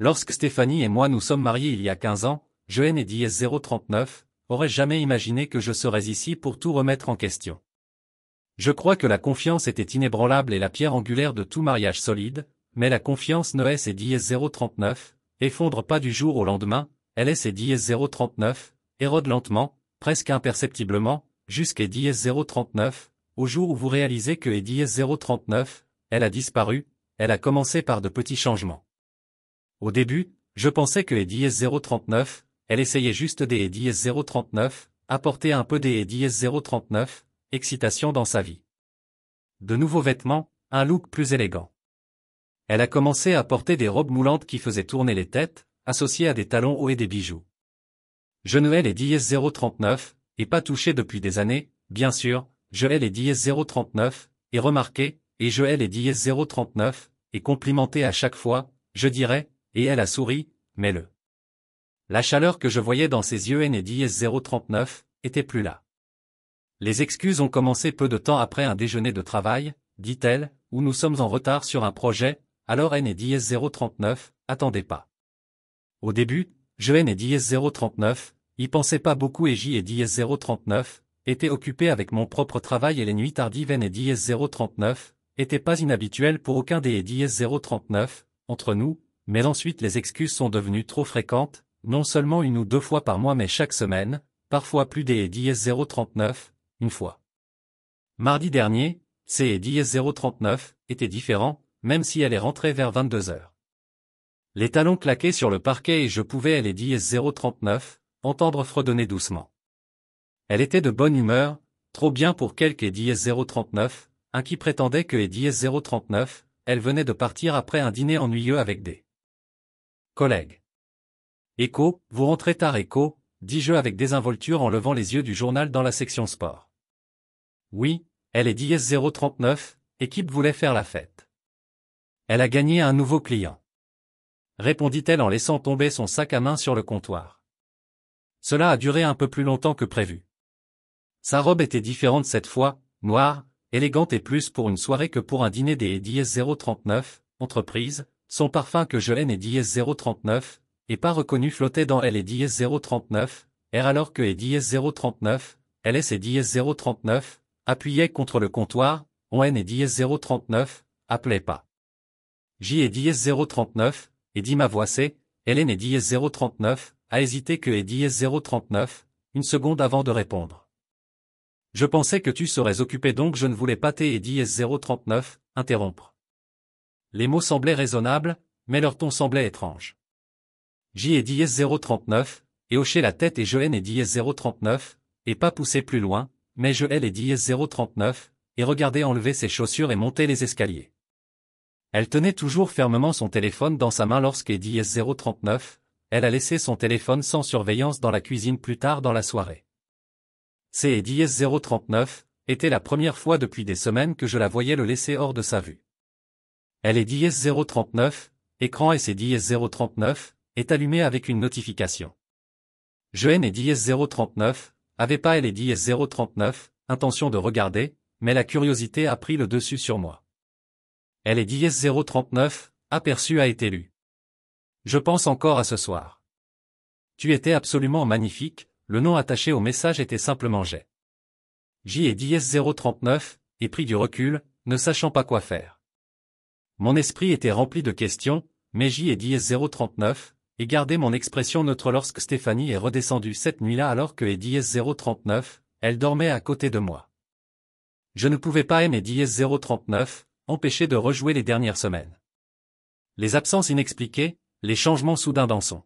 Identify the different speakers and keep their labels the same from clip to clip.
Speaker 1: Lorsque Stéphanie et moi nous sommes mariés il y a 15 ans, Joanne et DS039, aurais jamais imaginé que je serais ici pour tout remettre en question. Je crois que la confiance était inébranlable et la pierre angulaire de tout mariage solide, mais la confiance Noès et DS039, effondre pas du jour au lendemain, LS et DS039, érode lentement, presque imperceptiblement, jusqu'à DS039, au jour où vous réalisez que DS039, elle a disparu, elle a commencé par de petits changements. Au début, je pensais que DS039, elle essayait juste des DS039, apporter un peu des DS039, excitation dans sa vie. De nouveaux vêtements, un look plus élégant. Elle a commencé à porter des robes moulantes qui faisaient tourner les têtes, associées à des talons hauts et des bijoux. Je ne hais les DS039, et pas touché depuis des années, bien sûr, je hais les DS039, et remarqué, et je hais les DS039, et complimenté à chaque fois, je dirais, et elle a souri, mais la chaleur que je voyais dans ses yeux N et DS039, était plus là. Les excuses ont commencé peu de temps après un déjeuner de travail, dit-elle, où nous sommes en retard sur un projet, alors N et DS039, attendez pas. Au début, je N et DS039, y pensais pas beaucoup et J et DS039, étaient occupés avec mon propre travail et les nuits tardives N et DS039, étaient pas inhabituelles pour aucun des DS039, entre nous, mais ensuite les excuses sont devenues trop fréquentes, non seulement une ou deux fois par mois mais chaque semaine, parfois plus des DS039, une fois. Mardi dernier, ces DS039 étaient différents, même si elle est rentrée vers 22h. Les talons claquaient sur le parquet et je pouvais les DS039, entendre fredonner doucement. Elle était de bonne humeur, trop bien pour quelques DS039, un qui prétendait que les DS039, elle venait de partir après un dîner ennuyeux avec des collègues. Écho, vous rentrez tard Écho, dis-je avec désinvolture en levant les yeux du journal dans la section sport. Oui, elle est DS039, équipe voulait faire la fête. Elle a gagné un nouveau client. Répondit-elle en laissant tomber son sac à main sur le comptoir. Cela a duré un peu plus longtemps que prévu. Sa robe était différente cette fois, noire, élégante et plus pour une soirée que pour un dîner des DS039, entreprise, son parfum que je hais et DS039, et pas reconnu flottait dans elle et DS039, R alors que et DS039, LS et DS039, appuyait contre le comptoir, on N et DS039, appelait pas. J et DS039, et dit ma voix c'est, Hélène et DS039, a hésité que et DS039, une seconde avant de répondre. Je pensais que tu serais occupé donc je ne voulais pas et DS039, interrompre. Les mots semblaient raisonnables, mais leur ton semblait étrange. J et DS039, et hochait la tête et je N et DS039, et pas poussé plus loin, mais je L et DS039, et regardait enlever ses chaussures et monter les escaliers. Elle tenait toujours fermement son téléphone dans sa main lorsqu'est DS039, elle a laissé son téléphone sans surveillance dans la cuisine plus tard dans la soirée. C'est DS039, était la première fois depuis des semaines que je la voyais le laisser hors de sa vue. Elle est DS039, écran et c'est DS039, est allumé avec une notification. Je N et DS039, avait pas elle et DS039, intention de regarder, mais la curiosité a pris le dessus sur moi. Elle est DS039, aperçu a été lu. Je pense encore à ce soir. Tu étais absolument magnifique, le nom attaché au message était simplement J. J et DS039, et pris du recul, ne sachant pas quoi faire. Mon esprit était rempli de questions, mais J et DS039, et gardé mon expression neutre lorsque Stéphanie est redescendue cette nuit-là alors que et DS039, elle dormait à côté de moi. Je ne pouvais pas aimer DS039, empêcher de rejouer les dernières semaines. Les absences inexpliquées, les changements soudains dans son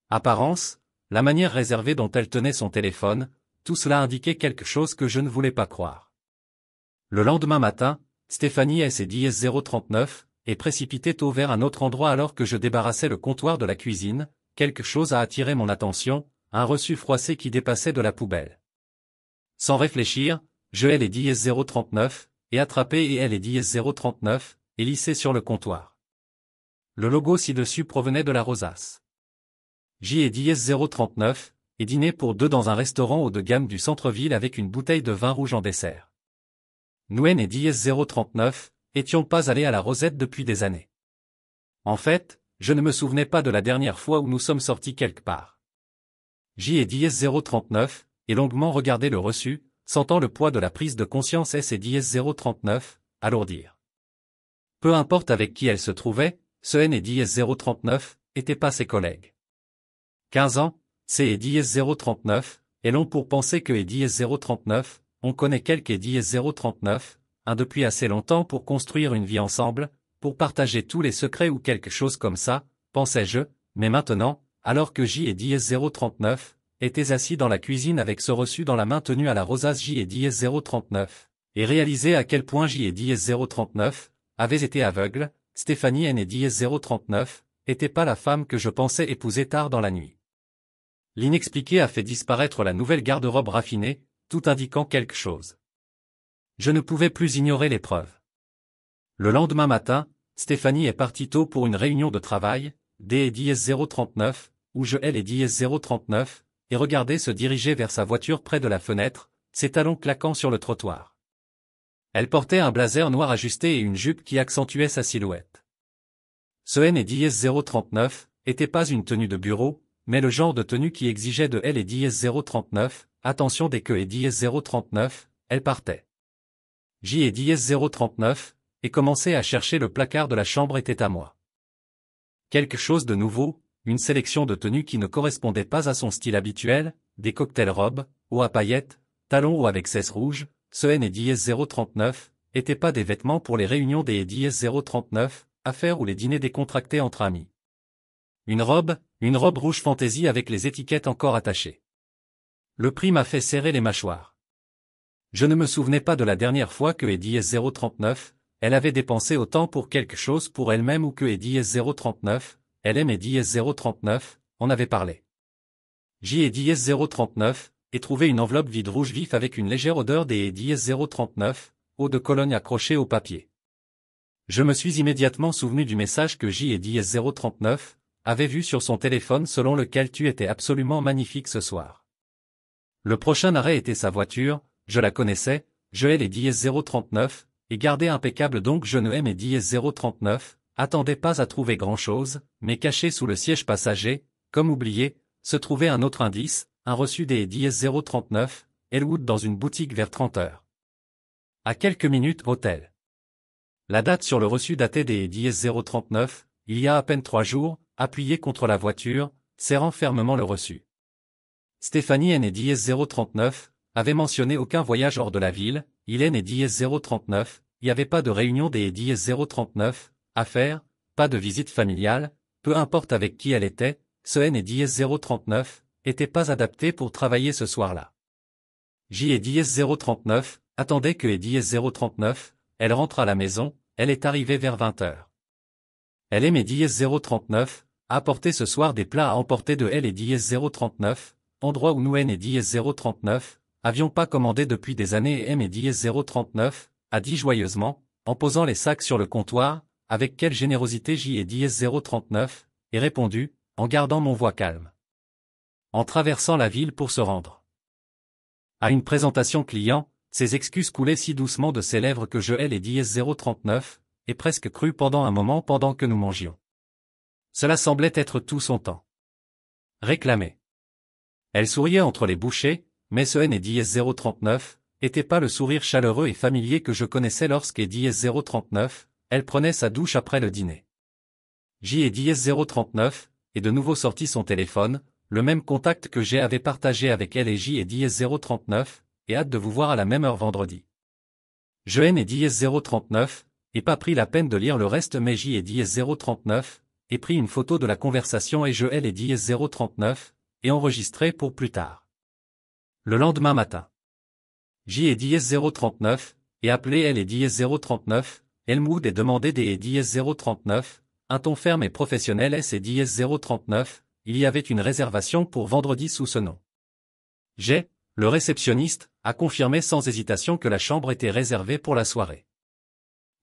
Speaker 1: apparence, la manière réservée dont elle tenait son téléphone, tout cela indiquait quelque chose que je ne voulais pas croire. Le lendemain matin, Stéphanie et ses DS039, et précipité tôt vers un autre endroit alors que je débarrassais le comptoir de la cuisine, quelque chose a attiré mon attention, un reçu froissé qui dépassait de la poubelle. Sans réfléchir, je hais les DS039, et attrapé et elle les DS039, et lissé sur le comptoir. Le logo ci-dessus provenait de la rosace. J et DS039, et dîner pour deux dans un restaurant haut de gamme du centre-ville avec une bouteille de vin rouge en dessert. Nous et DS039, étions pas allés à la Rosette depuis des années. En fait, je ne me souvenais pas de la dernière fois où nous sommes sortis quelque part. J et Diez 039, et longuement regardé le reçu, sentant le poids de la prise de conscience S et Diez 039, alourdir. Peu importe avec qui elle se trouvait, ce N et Diez 039, étaient pas ses collègues. 15 ans, C et Diez 039, est long pour penser que et Diez 039, on connaît quelques et Diez 039, un depuis assez longtemps pour construire une vie ensemble, pour partager tous les secrets ou quelque chose comme ça, pensais-je, mais maintenant, alors que J et Diez 039, étaient assis dans la cuisine avec ce reçu dans la main tenu à la rosace J et Diez 039, et réalisé à quel point J et Diez 039, avaient été aveugles, Stéphanie N et Diez 039, était pas la femme que je pensais épouser tard dans la nuit. L'inexpliqué a fait disparaître la nouvelle garde-robe raffinée, tout indiquant quelque chose. Je ne pouvais plus ignorer les preuves. Le lendemain matin, Stéphanie est partie tôt pour une réunion de travail, D et Diez 039, où je elle et Diez 039, et regardais se diriger vers sa voiture près de la fenêtre, ses talons claquant sur le trottoir. Elle portait un blazer noir ajusté et une jupe qui accentuait sa silhouette. Ce N et Diez 039 était pas une tenue de bureau, mais le genre de tenue qui exigeait de elle et Diez 039, attention dès que et Diez 039, elle partait. J et Diez 039, et commençait à chercher le placard de la chambre était à moi. Quelque chose de nouveau, une sélection de tenues qui ne correspondait pas à son style habituel, des cocktails robes, hauts à paillettes, talons hauts avec cesse rouge, ce N et Diez 039, étaient pas des vêtements pour les réunions des Diez 039, affaires ou les dîners décontractés entre amis. Une robe rouge fantaisie avec les étiquettes encore attachées. Le prix m'a fait serrer les mâchoires. Je ne me souvenais pas de la dernière fois que et Diez 039, elle avait dépensé autant pour quelque chose pour elle-même ou que et Diez 039, elle aime et Diez 039, en avait parlé. J et Diez 039, et trouvé une enveloppe vide rouge vif avec une légère odeur des Diez 039, eau de Cologne accrochée au papier. Je me suis immédiatement souvenu du message que J et Diez 039, avait vu sur son téléphone selon lequel tu étais absolument magnifique ce soir. Le prochain arrêt était sa voiture, je la connaissais, je hais les Diez 039, et gardé impeccable donc je ne aime et Diez 039, attendais pas à trouver grand-chose, mais caché sous le siège passager, comme oublié, se trouvait un autre indice, un reçu des Diez 039, Elwood dans une boutique vers 30 heures. À quelques minutes, hôtel. La date sur le reçu datait des Diez 039, il y a à peine 3 jours, appuyé contre la voiture, serrant fermement le reçu. Stéphanie N et Diez 039, avait mentionné aucun voyage hors de la ville, il N et Diez 039, il n'y avait pas de réunion des Diez 039, à faire, pas de visite familiale, peu importe avec qui elle était, ce N et Diez 039, était pas adapté pour travailler ce soir-là. J et Diez 039, attendait que et Diez 039, elle rentre à la maison, elle est arrivée vers 20 heures. Elle aime et Diez 039, a apporté ce soir des plats à emporter de elle et Diez 039, endroit où nous N et Diez 039, avions pas commandé depuis des années et M et Diez 039, a dit joyeusement, en posant les sacs sur le comptoir, avec quelle générosité J et Diez 039, et répondu, en gardant mon voix calme. En traversant la ville pour se rendre à une présentation client, ses excuses coulaient si doucement de ses lèvres que je hais les Diez 039, et presque cru pendant un moment pendant que nous mangions. Cela semblait être tout son temps. Réclamé. Elle souriait entre les bouchées, mais ce N et Diez 039, était pas le sourire chaleureux et familier que je connaissais lorsqu'est Diez 039, elle prenait sa douche après le dîner. J et Diez 039, est de nouveau sorti son téléphone, le même contact que J avait partagé avec elle et J et Diez 039, et hâte de vous voir à la même heure vendredi. Je N et Diez 039, et pas pris la peine de lire le reste mais J et Diez 039, et pris une photo de la conversation et je hais les Diez 039, et enregistré pour plus tard. Le lendemain matin. J et Diez 039, et appelé elle et Diez 039, Elmwood et demandé des et Diez 039, un ton ferme et professionnel S et Diez 039, il y avait une réservation pour vendredi sous ce nom. J'ai, le réceptionniste, a confirmé sans hésitation que la chambre était réservée pour la soirée.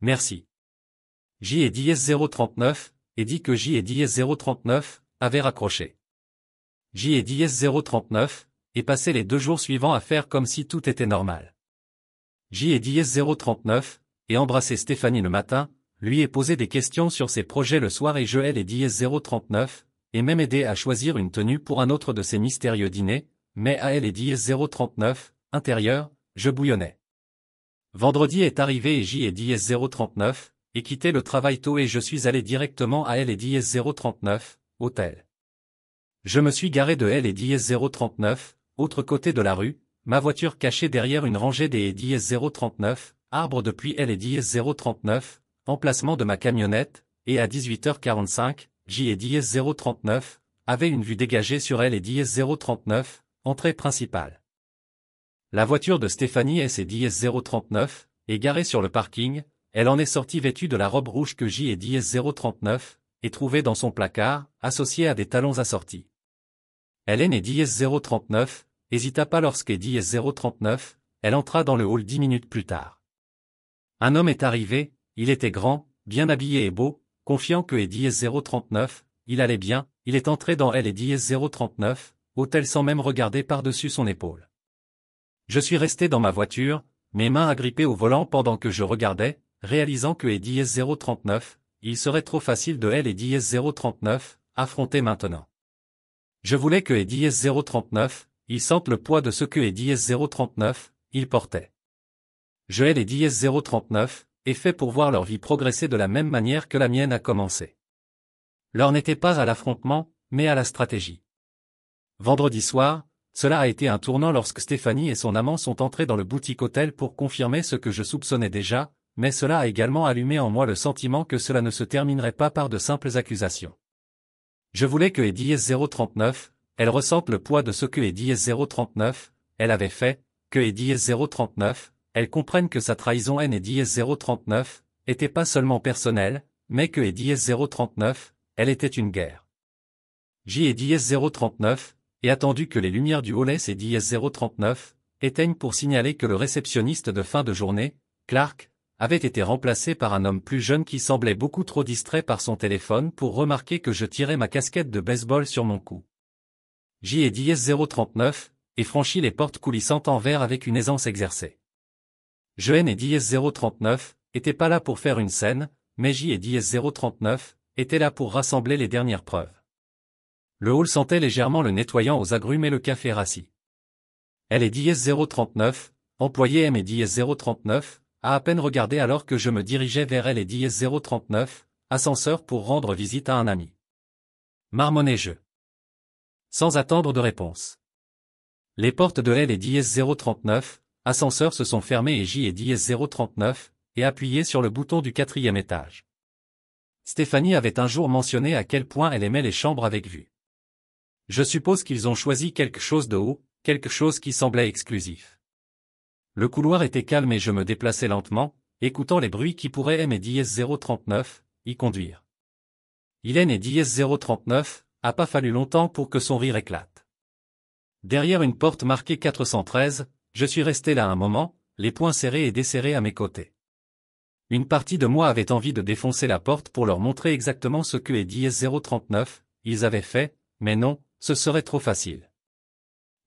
Speaker 1: Merci. J et Diez 039, et dit que J et Diez 039, avait raccroché. J et Diez 039, et passé les 2 jours suivants à faire comme si tout était normal. J et Diez 039, et embrassé Stéphanie le matin, lui ai posé des questions sur ses projets le soir et je les dis 039, et même aidé à choisir une tenue pour un autre de ses mystérieux dîners, mais à elle et dis 039, intérieur, je bouillonnais. Vendredi est arrivé et j'y ai dit 039, et quitté le travail tôt et je suis allé directement à elle et dis 039, hôtel. Je me suis garé de elle et dis 039, autre côté de la rue, ma voiture cachée derrière une rangée des dis 039, arbre depuis elle et dis 039, emplacement de ma camionnette, et à 18h45, j'y ai dit 039, avait une vue dégagée sur elle et dis 039, entrée principale. La voiture de Stéphanie S et dis 039, est garée sur le parking, elle en est sortie vêtue de la robe rouge que j'y ai dit 039, et trouvée dans son placard, associée à des talons assortis. Hélène et dit 039, hésita pas lorsqu'elle dit 039, elle entra dans le hall 10 minutes plus tard. Un homme est arrivé, il était grand, bien habillé et beau, confiant que et dit 039, il allait bien, il est entré dans elle et dit 039, hôtel sans même regarder par-dessus son épaule. Je suis resté dans ma voiture, mes mains agrippées au volant pendant que je regardais, réalisant que et dit 039, il serait trop facile de elle et dit 039, affronter maintenant. Je voulais que et dit 039, ils sentent le poids de ce que et dit 039, ils portaient. Je hais les dis 039, et fait pour voir leur vie progresser de la même manière que la mienne a commencé. L'heure n'était pas à l'affrontement, mais à la stratégie. Vendredi soir, cela a été un tournant lorsque Stéphanie et son amant sont entrés dans le boutique hôtel pour confirmer ce que je soupçonnais déjà, mais cela a également allumé en moi le sentiment que cela ne se terminerait pas par de simples accusations. Je voulais que Eddie 039, elle ressente le poids de ce que Eddie 039, elle avait fait, que Eddie 039, elle comprenne que sa trahison N Eddie 039, était pas seulement personnelle, mais que Eddie 039, elle était une guerre. J Eddie 039, et attendu que les lumières du hall S Eddie 039, éteignent pour signaler que le réceptionniste de fin de journée, Clark, avait été remplacé par un homme plus jeune qui semblait beaucoup trop distrait par son téléphone pour remarquer que je tirais ma casquette de baseball sur mon cou. J Eddie 039, et franchit les portes coulissantes en verre avec une aisance exercée. Je N Eddie 039, était pas là pour faire une scène, mais J Eddie 039, était là pour rassembler les dernières preuves. Le hall sentait légèrement le nettoyant aux agrumes et le café rassis. Elle est Eddie 039, employé M Eddie 039, a à peine regardé alors que je me dirigeais vers elle et Eddie 039, ascenseur pour rendre visite à un ami. Marmonnai-je. Sans attendre de réponse. Les portes de elle et Eddie 039, ascenseur se sont fermées et J Eddie 039, et appuyé sur le bouton du 4e étage. Stéphanie avait un jour mentionné à quel point elle aimait les chambres avec vue. Je suppose qu'ils ont choisi quelque chose de haut, quelque chose qui semblait exclusif. Le couloir était calme et je me déplaçais lentement, écoutant les bruits qui pourraient M Eddie 039, y conduire. Hélène Eddie 039, a pas fallu longtemps pour que son rire éclate. Derrière une porte marquée 413, je suis resté là un moment, les poings serrés et desserrés à mes côtés. Une partie de moi avait envie de défoncer la porte pour leur montrer exactement ce que Eddie 039, ils avaient fait, mais non, ce serait trop facile.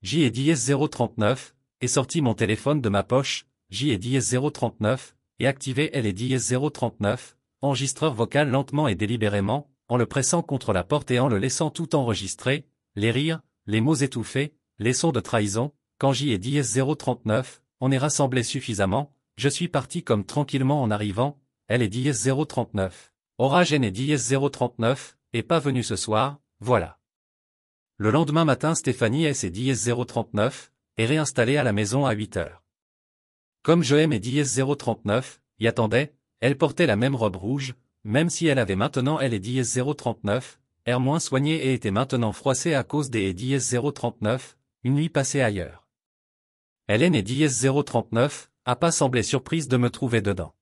Speaker 1: J Eddie 039, et sorti mon téléphone de ma poche, J Eddie 039, et activé L Eddie 039, enregistreur vocal lentement et délibérément, en le pressant contre la porte et en le laissant tout enregistrer, les rires, les mots étouffés, les sons de trahison, quand J Eddie 039, on est rassemblé suffisamment, je suis parti comme tranquillement en arrivant, L Eddie 039. Orage N Eddie 039, est pas venu ce soir, voilà. Le lendemain matin Stéphanie S Eddie 039, est réinstallée à la maison à 8 heures. Comme je aime Eddie 039, y attendait, elle portait la même robe rouge, même si elle avait maintenant elle Eddie 039, air moins soigné et était maintenant froissée à cause des Eddie 039, une nuit passée ailleurs. Hélène Eddie 039, a pas semblé surprise de me trouver dedans.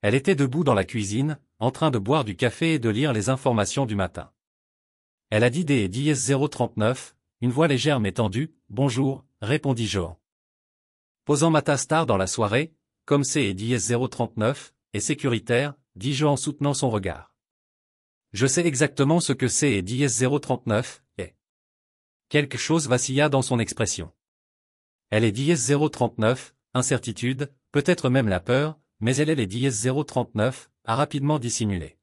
Speaker 1: Elle était debout dans la cuisine, en train de boire du café et de lire les informations du matin. Elle a dit des Eddie 039, une voix légère mais tendue, « Bonjour », répondit Johan. Posant ma tasse tard dans la soirée, comme c'est Eddie 039, et sécuritaire, dit Johan soutenant son regard. Je sais exactement ce que c'est Eddie 039, et quelque chose vacilla dans son expression. Elle est Eddie 039, incertitude, peut-être même la peur, mais elle est Eddie 039, a rapidement dissimulé.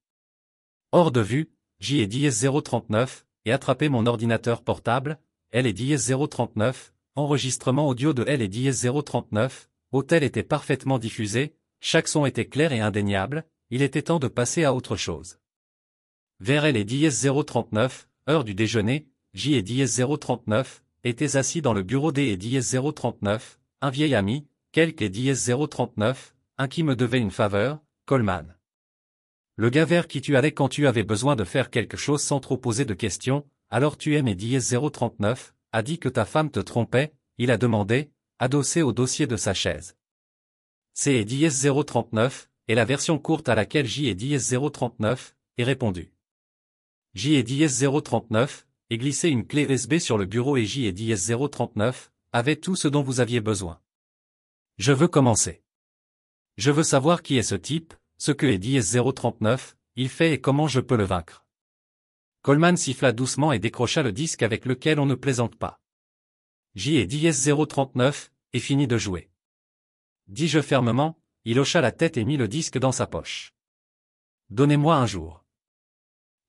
Speaker 1: Hors de vue, J et JS039, et attrapé mon ordinateur portable, L et JS039, enregistrement audio de L et JS039, hôtel était parfaitement diffusé, chaque son était clair et indéniable, il était temps de passer à autre chose. Vers L et JS039, heure du déjeuner, J et JS039, étaient assis dans le bureau D et JS039, un vieil ami, quelque et JS039, un qui me devait une faveur, Coleman. Le gars vers qui tu allais quand tu avais besoin de faire quelque chose sans trop poser de questions, alors tu aimes et JS039, a dit que ta femme te trompait, il a demandé, adossé au dossier de sa chaise. C et JS039, est la version courte à laquelle J et JS039, est répondu. J et JS039, et glissé une clé USB sur le bureau et J et JS039, avait tout ce dont vous aviez besoin. Je veux commencer. Je veux savoir qui est ce type, ce que est JS039, il fait et comment je peux le vaincre. Coleman siffla doucement et décrocha le disque avec lequel on ne plaisante pas. J et JS039, et finit de jouer. Dis-je fermement, il hocha la tête et mit le disque dans sa poche. Donnez-moi un jour.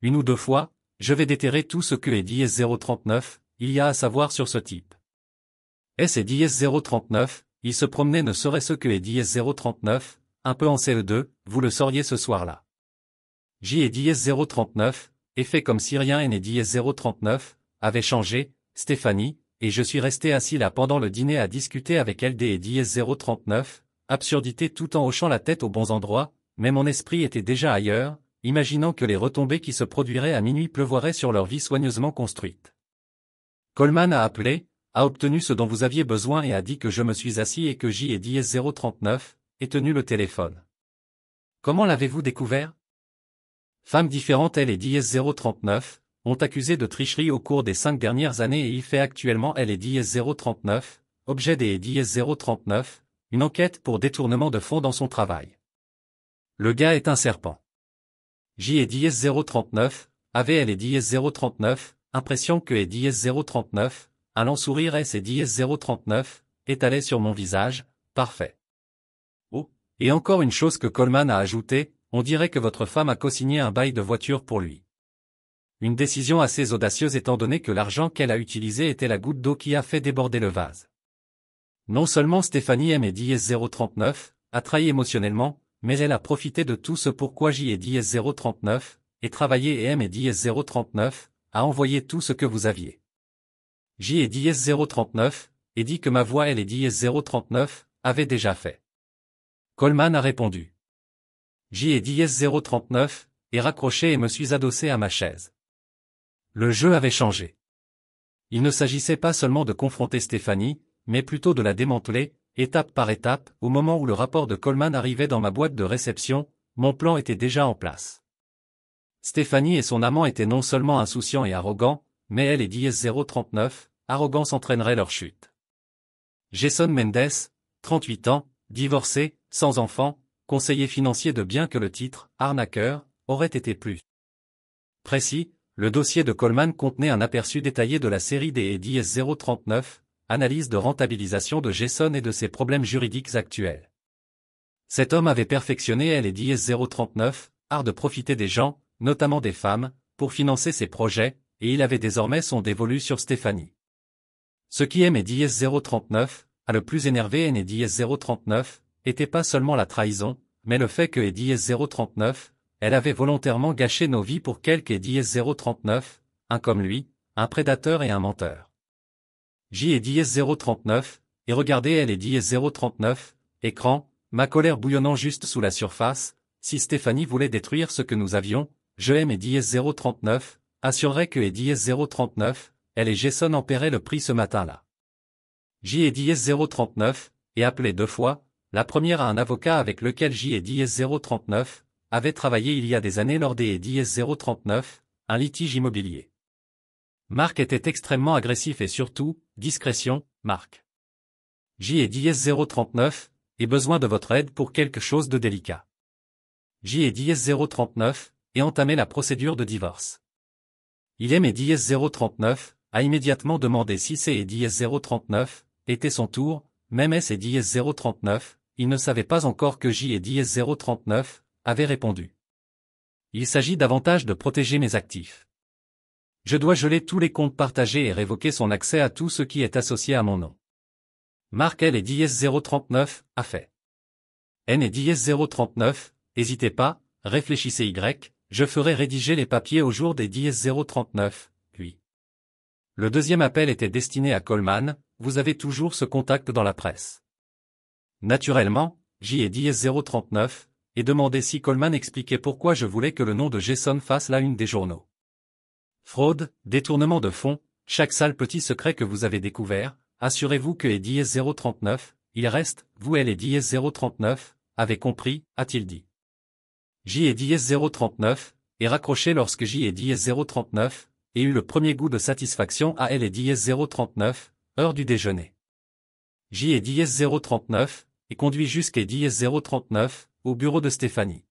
Speaker 1: Une ou deux fois, je vais déterrer tout ce que est JS039, il y a à savoir sur ce type. S et JS039, il se promenait ne serait-ce que est JS039, un peu en CE2, vous le sauriez ce soir-là. J et JS039, et fait comme si rien et JS039, avait changé, Stéphanie, et je suis resté assis là pendant le dîner à discuter avec LD et JS039, absurdité tout en hochant la tête aux bons endroits, mais mon esprit était déjà ailleurs, imaginant que les retombées qui se produiraient à minuit pleuvoiraient sur leur vie soigneusement construite. Coleman a appelé, a obtenu ce dont vous aviez besoin et a dit que je me suis assis et que J et JS039, ait tenu le téléphone. Comment l'avez-vous découvert? Femmes différentes L et JS039, ont accusé de tricherie au cours des 5 dernières années et il fait actuellement L et JS039, objet des JS039, une enquête pour détournement de fonds dans son travail. Le gars est un serpent. J et JS039, avait L et JS039, impression que et JS039, un lent sourire S et JS039, étalé sur mon visage, parfait. Oh, et encore une chose que Coleman a ajouté, on dirait que votre femme a co-signé un bail de voiture pour lui. Une décision assez audacieuse étant donné que l'argent qu'elle a utilisé était la goutte d'eau qui a fait déborder le vase. Non seulement Stéphanie aime et JS039, a trahi émotionnellement, mais elle a profité de tout ce pourquoi J et JS039, et travaillé et aime et JS039, a envoyé tout ce que vous aviez. J et JS039, et dit que ma voix elle et JS039, avait déjà fait. Coleman a répondu. J et JS039, et raccroché et me suis adossé à ma chaise. Le jeu avait changé. Il ne s'agissait pas seulement de confronter Stéphanie, mais plutôt de la démanteler, étape par étape, au moment où le rapport de Coleman arrivait dans ma boîte de réception, mon plan était déjà en place. Stéphanie et son amant étaient non seulement insouciants et arrogants, mais elle et JS039, arrogance entraînerait leur chute. Jason Mendes, 38 ans, divorcé, sans enfant, conseiller financier de biens que le titre, arnaqueur, aurait été plus précis, le dossier de Coleman contenait un aperçu détaillé de la série des JS039, analyse de rentabilisation de Jason et de ses problèmes juridiques actuels. Cet homme avait perfectionné elle et JS039, art de profiter des gens, notamment des femmes, pour financer ses projets, et il avait désormais son dévolu sur Stéphanie. Ce qui aime et JS039, a le plus énervé N et JS039, était pas seulement la trahison, mais le fait que et JS039, elle avait volontairement gâché nos vies pour quelque et JS039, un comme lui, un prédateur et un menteur. J et JS039, et regardez elle et JS039, écran, ma colère bouillonnant juste sous la surface, si Stéphanie voulait détruire ce que nous avions, je aime et JS039, assurerait que et JS039, elle et Jason en paieraient le prix ce matin-là. J et JS039, et appelé 2 fois, la première à un avocat avec lequel J et JS039, avait travaillé il y a des années lors des JS039, un litige immobilier. Marc était extrêmement agressif et surtout, discrétion, Marc. J et JS039, et besoin de votre aide pour quelque chose de délicat. J et JS039, et entamer la procédure de divorce. Il aime et JS039, a immédiatement demandé si C et JS039, était son tour, même S et JS039, il ne savait pas encore que J et JS039, avait répondu. Il s'agit davantage de protéger mes actifs. Je dois geler tous les comptes partagés et révoquer son accès à tout ce qui est associé à mon nom. Marc L et DS039 a fait. N et DS039, hésitez pas, réfléchissez Y, je ferai rédiger les papiers au jour des DS039, puis. Le deuxième appel était destiné à Coleman, vous avez toujours ce contact dans la presse. Naturellement, J et DS039, et demandé si Coleman expliquait pourquoi je voulais que le nom de Jason fasse la une des journaux. Fraude, détournement de fonds, chaque sale petit secret que vous avez découvert, assurez-vous que DS039, il reste, vous et les DS039, avez compris, a-t-il dit. J et DS039, est raccroché lorsque J et DS039, et eut le premier goût de satisfaction à elle et DS039, heure du déjeuner. J et DS039, et conduit jusqu'à DS039, au bureau de Stéphanie.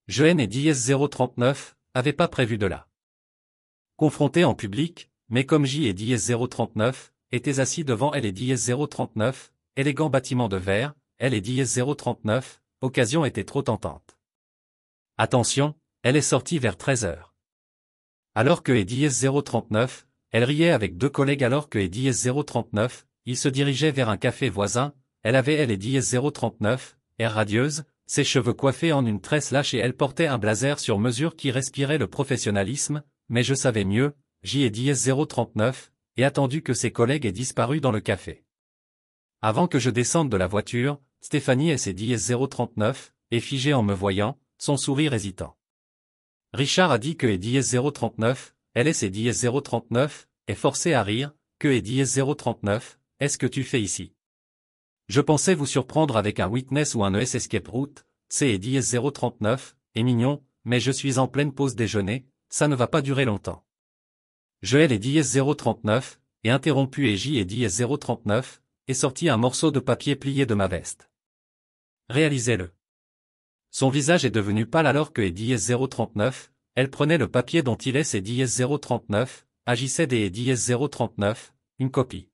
Speaker 1: Jeanne et DS039, avaient pas prévu de là. Confrontés en public, mais comme J et DS039, étaient assis devant elle et DS039, élégant bâtiment de verre, elle et DS039, occasion était trop tentante. Attention, elle est sortie vers 13h. Alors que DS039, elle riait avec deux collègues alors que DS039, il se dirigeait vers un café voisin, elle avait elle et DS039, air radieuse, ses cheveux coiffés en une tresse lâche et elle portait un blazer sur mesure qui respirait le professionnalisme, mais je savais mieux, J et DS039, et attendu que ses collègues aient disparu dans le café. Avant que je descende de la voiture, Stéphanie et ses DS039, est figée en me voyant, son sourire hésitant. Richard a dit que DS039, elle et ses DS039, est forcée à rire, que DS039, est-ce que tu fais ici? Je pensais vous surprendre avec un Witness ou un ES Escape Route, c'est DS039, est mignon, mais je suis en pleine pause déjeuner, ça ne va pas durer longtemps. Je hais les DS039, et interrompu et J et DS039, est sorti un morceau de papier plié de ma veste. Réalisez-le. Son visage est devenu pâle alors que DS039, elle prenait le papier dont il est ses DS039, agissait des DS039, une copie.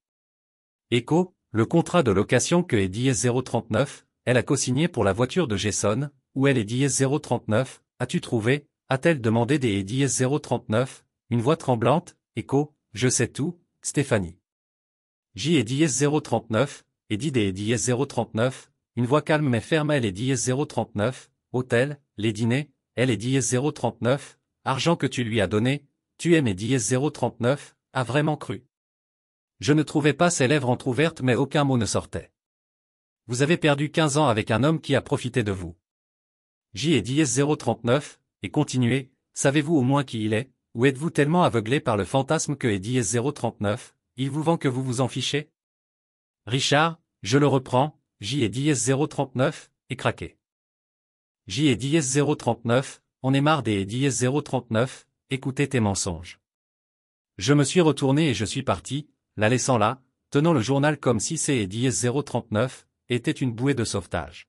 Speaker 1: Écho, le contrat de location que DS039, elle a co-signé pour la voiture de Jason, où elle est DS039, as-tu trouvé, a-t-elle demandé des DS039, une voix tremblante, écho, je sais tout, Stéphanie. J et DS039, et dit des DS039, une voix calme mais ferme elle est DS039, hôtel, les dîners, elle est DS039, argent que tu lui as donné, tu aimes DS039, a vraiment cru. Je ne trouvais pas ses lèvres entr'ouvertes mais aucun mot ne sortait. Vous avez perdu 15 ans avec un homme qui a profité de vous. J et DS039, et continuez, savez-vous au moins qui il est, ou êtes-vous tellement aveuglé par le fantasme que est DS039, il vous vend que vous vous en fichez? Richard, je le reprends, J et DS039, est craqué. J et DS039, on est marre des DS039, écoutez tes mensonges. Je me suis retourné et je suis parti, la laissant là, tenant le journal comme si ces DS039 était une bouée de sauvetage.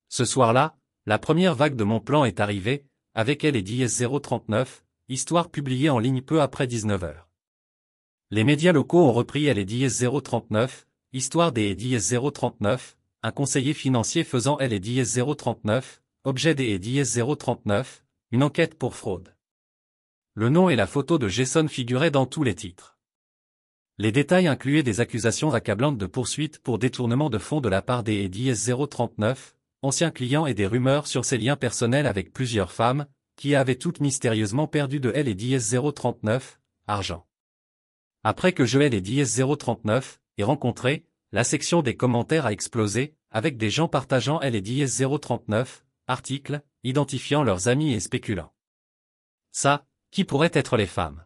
Speaker 1: Ce soir-là, la première vague de mon plan est arrivée, avec elle et DS039, histoire publiée en ligne peu après 19h. Les médias locaux ont repris elle et DS039, histoire des DS039, un conseiller financier faisant elle et DS039, objet des DS039, une enquête pour fraude. Le nom et la photo de Jason figuraient dans tous les titres. Les détails incluaient des accusations accablantes de poursuites pour détournement de fonds de la part des DS039, anciens clients et des rumeurs sur ses liens personnels avec plusieurs femmes, qui avaient toutes mystérieusement perdu de elle et DS039, argent. Après que je hais les DS039, et rencontré, la section des commentaires a explosé, avec des gens partageant elle et DS039, articles, identifiant leurs amis et spéculant. Ça, qui pourrait être les femmes?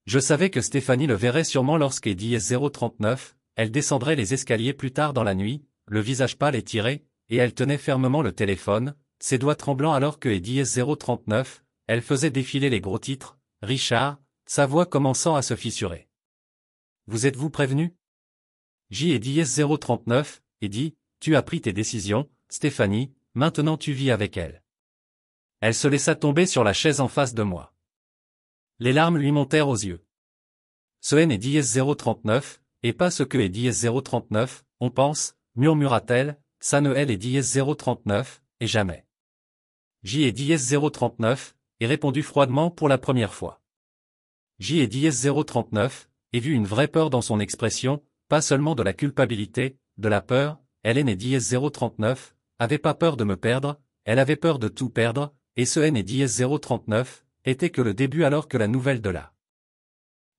Speaker 1: Je savais que Stéphanie le verrait sûrement lorsque DS039, elle descendrait les escaliers plus tard dans la nuit, le visage pâle et tiré, et elle tenait fermement le téléphone, ses doigts tremblants alors que DS039, elle faisait défiler les gros titres, Richard, sa voix commençant à se fissurer. Vous êtes-vous prévenu? J et DS039, et dit, tu as pris tes décisions, Stéphanie, maintenant tu vis avec elle. Elle se laissa tomber sur la chaise en face de moi. Les larmes lui montèrent aux yeux. Ce N est DS039, et pas ce que est DS039, on pense, murmura-t-elle, ça ne elle est DS039, et jamais. J et DS039, et répondu froidement pour la première fois. J et DS039, et vu une vraie peur dans son expression, pas seulement de la culpabilité, de la peur. Hélène et DS039, avait pas peur de me perdre, elle avait peur de tout perdre, et ce N et DS039, était que le début alors que la nouvelle de la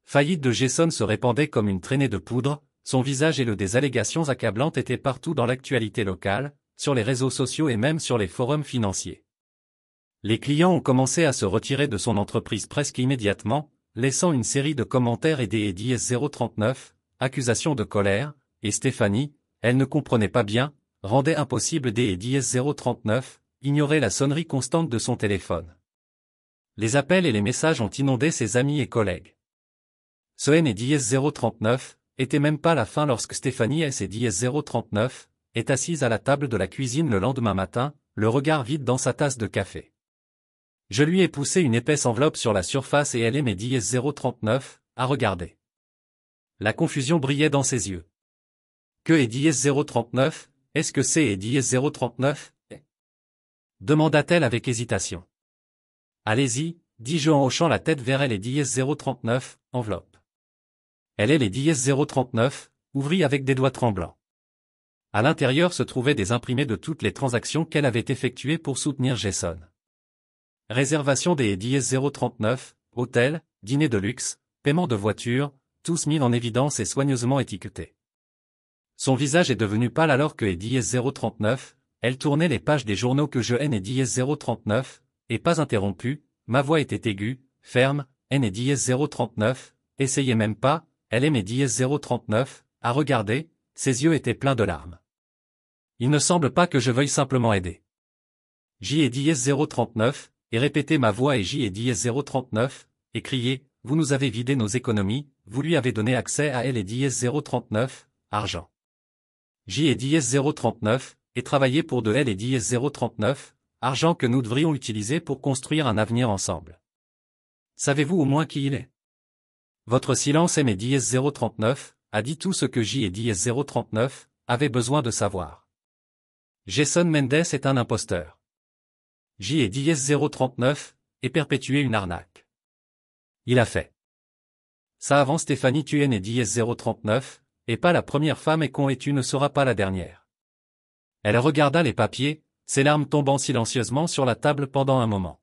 Speaker 1: faillite de Jason se répandait comme une traînée de poudre, son visage et le des allégations accablantes étaient partout dans l'actualité locale, sur les réseaux sociaux et même sur les forums financiers. Les clients ont commencé à se retirer de son entreprise presque immédiatement, laissant une série de commentaires et des DS039, accusations de colère, et Stéphanie, elle ne comprenait pas bien, rendait impossible des DS039, ignorait la sonnerie constante de son téléphone. Les appels et les messages ont inondé ses amis et collègues. Ce N et DS039, était même pas la fin lorsque Stéphanie S et DS039, est assise à la table de la cuisine le lendemain matin, le regard vide dans sa tasse de café. Je lui ai poussé une épaisse enveloppe sur la surface et elle et mes DS039, à regarder. La confusion brillait dans ses yeux. Que est DS039, est-ce que c'est DS039 demanda-t-elle avec hésitation. Allez-y, dis-je en hochant la tête vers elle et DS039, enveloppe. Elle est les DS039, ouvrit avec des doigts tremblants. À l'intérieur se trouvaient des imprimés de toutes les transactions qu'elle avait effectuées pour soutenir Jason. Réservation des DS039, hôtel, dîner de luxe, paiement de voiture, tous mis en évidence et soigneusement étiquetés. Son visage est devenu pâle alors que DS039, elle tournait les pages des journaux que je N et DS039, et pas interrompu, ma voix était aiguë, ferme, N et DS039, essayez même pas, elle aimait DS039, à regarder, ses yeux étaient pleins de larmes. Il ne semble pas que je veuille simplement aider. J et DS039, et répéter ma voix et J et DS039, et crier, vous nous avez vidé nos économies, vous lui avez donné accès à elle et DS039, argent. J et DS039, et travailler pour de elle et DS039, argent que nous devrions utiliser pour construire un avenir ensemble. Savez-vous au moins qui il est? Votre silence et mes DS039, a dit tout ce que J et DS039, avaient besoin de savoir. Jason Mendes est un imposteur. J et DS039, et perpétuer une arnaque. Il a fait ça avant Stéphanie Tuen et DS039, et pas la première femme et con et tu ne seras pas la dernière. Elle regarda les papiers, ses larmes tombant silencieusement sur la table pendant un moment.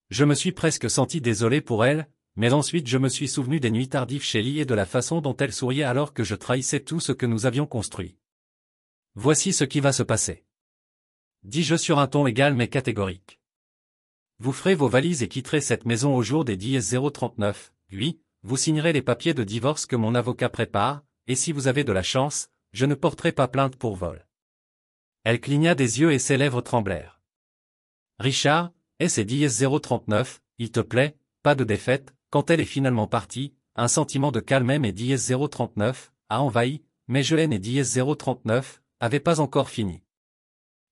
Speaker 1: Je me suis presque senti désolé pour elle, mais ensuite je me suis souvenu des nuits tardives chez Lee et de la façon dont elle souriait alors que je trahissais tout ce que nous avions construit. Voici ce qui va se passer. Dis-je sur un ton égal mais catégorique. Vous ferez vos valises et quitterez cette maison au jour des DS039, oui, vous signerez les papiers de divorce que mon avocat prépare, et si vous avez de la chance, je ne porterai pas plainte pour vol. Elle cligna des yeux et ses lèvres tremblèrent. Richard, S et DS039, il te plaît, pas de défaite, quand elle est finalement partie, un sentiment de calme et DS039, a envahi, mais Jelaine et DS039, avaient pas encore fini.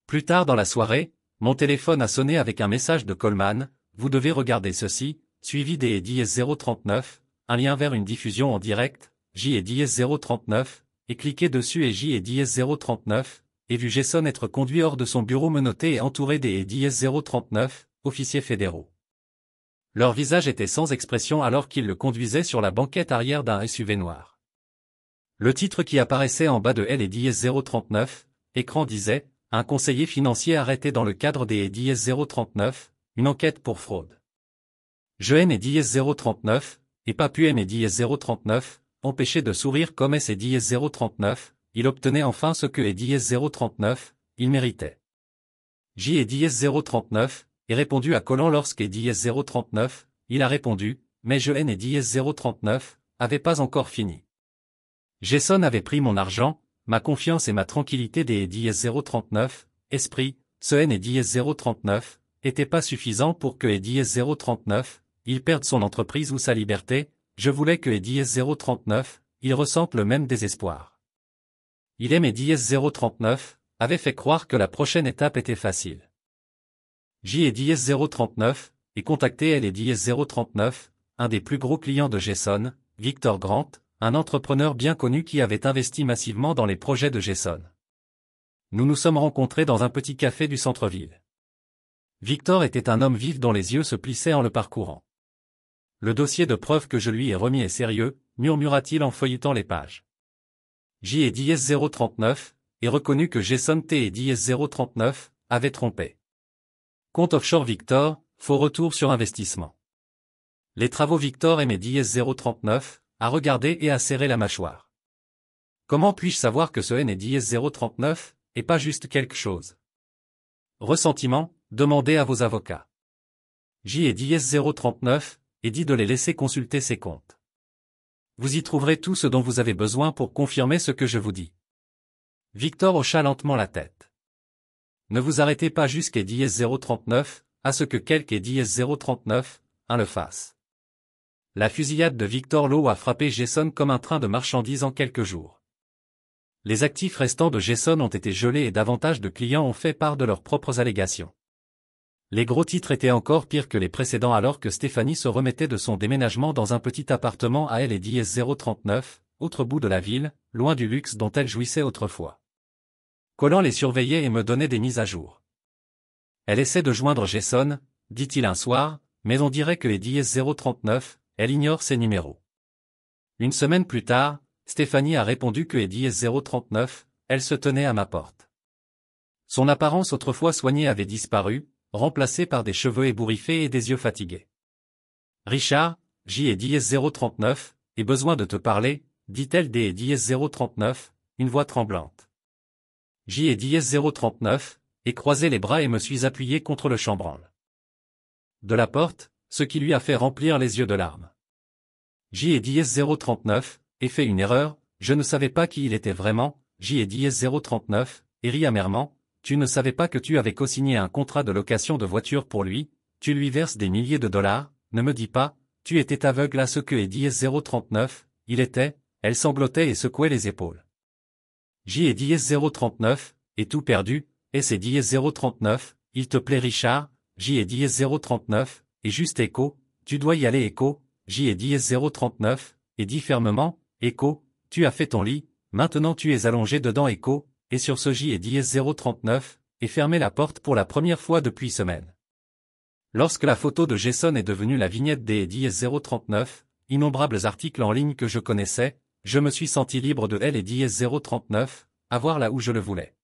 Speaker 1: Plus tard dans la soirée, mon téléphone a sonné avec un message de Coleman, vous devez regarder ceci, suivi des DS039, un lien vers une diffusion en direct, J et DS039, et cliquez dessus et J et DS039, et vu Jason être conduit hors de son bureau menotté et entouré des DS039, officiers fédéraux. Leur visage était sans expression alors qu'ils le conduisaient sur la banquette arrière d'un SUV noir. Le titre qui apparaissait en bas de L et DS039, écran disait, un conseiller financier arrêté dans le cadre des DS039, une enquête pour fraude. Je N et DS039, et pas pu M et DS039, empêché de sourire comme S et DS039, il obtenait enfin ce que est DS039, il méritait. J et DS039, et répondu à Collant lorsque DS039, il a répondu, mais je N et DS039, avait pas encore fini. Jason avait pris mon argent, ma confiance et ma tranquillité des DS039, esprit, ce N et DS039, était pas suffisant pour que DS039, il perde son entreprise ou sa liberté, je voulais que DS039, il ressente le même désespoir. Il aimait DS039, avait fait croire que la prochaine étape était facile. J et DS039, et contacté elle et DS039, un des plus gros clients de Jason, Victor Grant, un entrepreneur bien connu qui avait investi massivement dans les projets de Jason. Nous nous sommes rencontrés dans un petit café du centre-ville. Victor était un homme vif dont les yeux se plissaient en le parcourant. Le dossier de preuves que je lui ai remis est sérieux, murmura-t-il en feuilletant les pages. J et DS 039, et reconnu que Jason T et DS 039 avaient trompé. Compte offshore Victor, faux retour sur investissement. Les travaux Victor et mes DS 039, à regarder et à serrer la mâchoire. Comment puis-je savoir que ce N est DS 039, et pas juste quelque chose? Ressentiment, demandez à vos avocats. J et DS 039, et dit de les laisser consulter ses comptes. Vous y trouverez tout ce dont vous avez besoin pour confirmer ce que je vous dis. Victor hocha lentement la tête. Ne vous arrêtez pas jusqu'à DS 039, à ce que quelque DS 039, le fasse. La fusillade de Victor Lowe a frappé Jason comme un train de marchandises en quelques jours. Les actifs restants de Jason ont été gelés et davantage de clients ont fait part de leurs propres allégations. Les gros titres étaient encore pires que les précédents alors que Stéphanie se remettait de son déménagement dans un petit appartement à elle et DS 039, autre bout de la ville, loin du luxe dont elle jouissait autrefois. Collant les surveillait et me donnait des mises à jour. Elle essaie de joindre Jason, dit-il un soir, mais on dirait que les DS 039, elle ignore ses numéros. Une semaine plus tard, Stéphanie a répondu que les DS 039, elle se tenait à ma porte. Son apparence autrefois soignée avait disparu, remplacée par des cheveux ébouriffés et des yeux fatigués. Richard, J et DS 039, ai besoin de te parler, dit-elle des DS 039, une voix tremblante. J et DS 039, ai croisé les bras et me suis appuyé contre le chambranle de la porte, ce qui lui a fait remplir les yeux de larmes. J et DS 039, ai fait une erreur, je ne savais pas qui il était vraiment, J et DS 039, et rit amèrement, tu ne savais pas que tu avais co-signé un contrat de location de voiture pour lui, tu lui verses des milliers de dollars, ne me dis pas, tu étais aveugle à ce que est DS 039, il était, elle sanglotait et secouait les épaules. J et DS 039, et tout perdu, et c'est DS 039, il te plaît Richard, J et DS 039, et juste Echo, tu dois y aller Echo, J et DS 039, et dit fermement, Echo, tu as fait ton lit, maintenant tu es allongé dedans Echo, et sur ce J et DS 039, et fermé la porte pour la première fois depuis semaines. Lorsque la photo de Jason est devenue la vignette des DS 039, innombrables articles en ligne que je connaissais, je me suis senti libre de elle et DS 039, à voir là où je le voulais.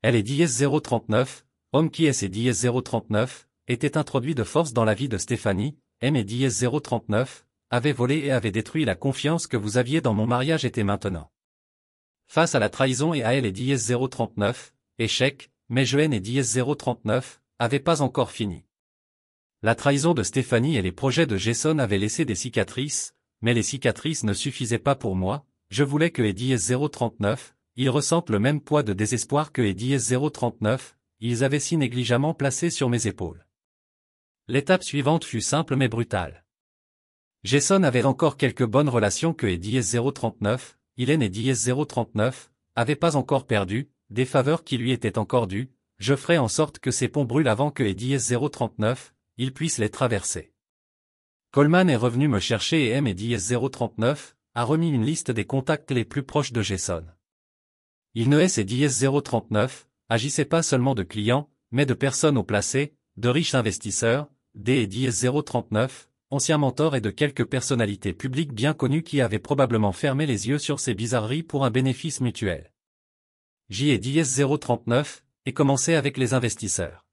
Speaker 1: Elle et DS 039, homme qui est et DS 039, était introduit de force dans la vie de Stéphanie, M et DS 039, avait volé et avait détruit la confiance que vous aviez dans mon mariage était maintenant. Face à la trahison et à elle et DS 039, échec, mais Joanne et DS 039, avaient pas encore fini. La trahison de Stéphanie et les projets de Jason avaient laissé des cicatrices, mais les cicatrices ne suffisaient pas pour moi, je voulais que les DS 039, ils ressentent le même poids de désespoir que les DS 039, ils avaient si négligemment placé sur mes épaules. L'étape suivante fut simple mais brutale. Jason avait encore quelques bonnes relations que les DS 039, Hélène et DS 039, avaient pas encore perdu, des faveurs qui lui étaient encore dues, je ferai en sorte que ces ponts brûlent avant que les DS 039, ils puissent les traverser. Coleman est revenu me chercher et M et DS 039, a remis une liste des contacts les plus proches de Jason. Il ne est et DS 039, agissait pas seulement de clients, mais de personnes haut placées, de riches investisseurs, D et DS 039, anciens mentors et de quelques personnalités publiques bien connues qui avaient probablement fermé les yeux sur ces bizarreries pour un bénéfice mutuel. J et DS 039, et commencé avec les investisseurs.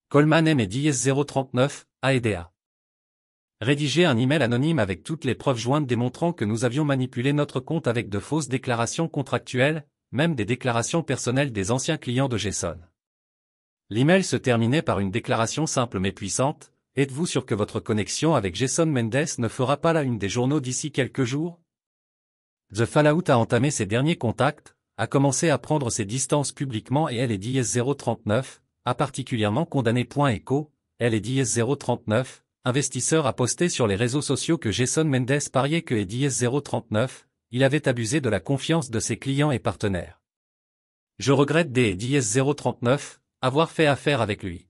Speaker 1: Coleman M et DS 039, a aidé à rédiger un email anonyme avec toutes les preuves jointes démontrant que nous avions manipulé notre compte avec de fausses déclarations contractuelles, même des déclarations personnelles des anciens clients de Jason. L'email se terminait par une déclaration simple mais puissante. Êtes-vous sûr que votre connexion avec Jason Mendes ne fera pas la une des journaux d'ici quelques jours? The Fallout a entamé ses derniers contacts, a commencé à prendre ses distances publiquement et elle et DS 039, a particulièrement condamné .echo, elle et DS 039, investisseur a posté sur les réseaux sociaux que Jason Mendes pariait que et DS 039, il avait abusé de la confiance de ses clients et partenaires. Je regrette des DS 039, avoir fait affaire avec lui.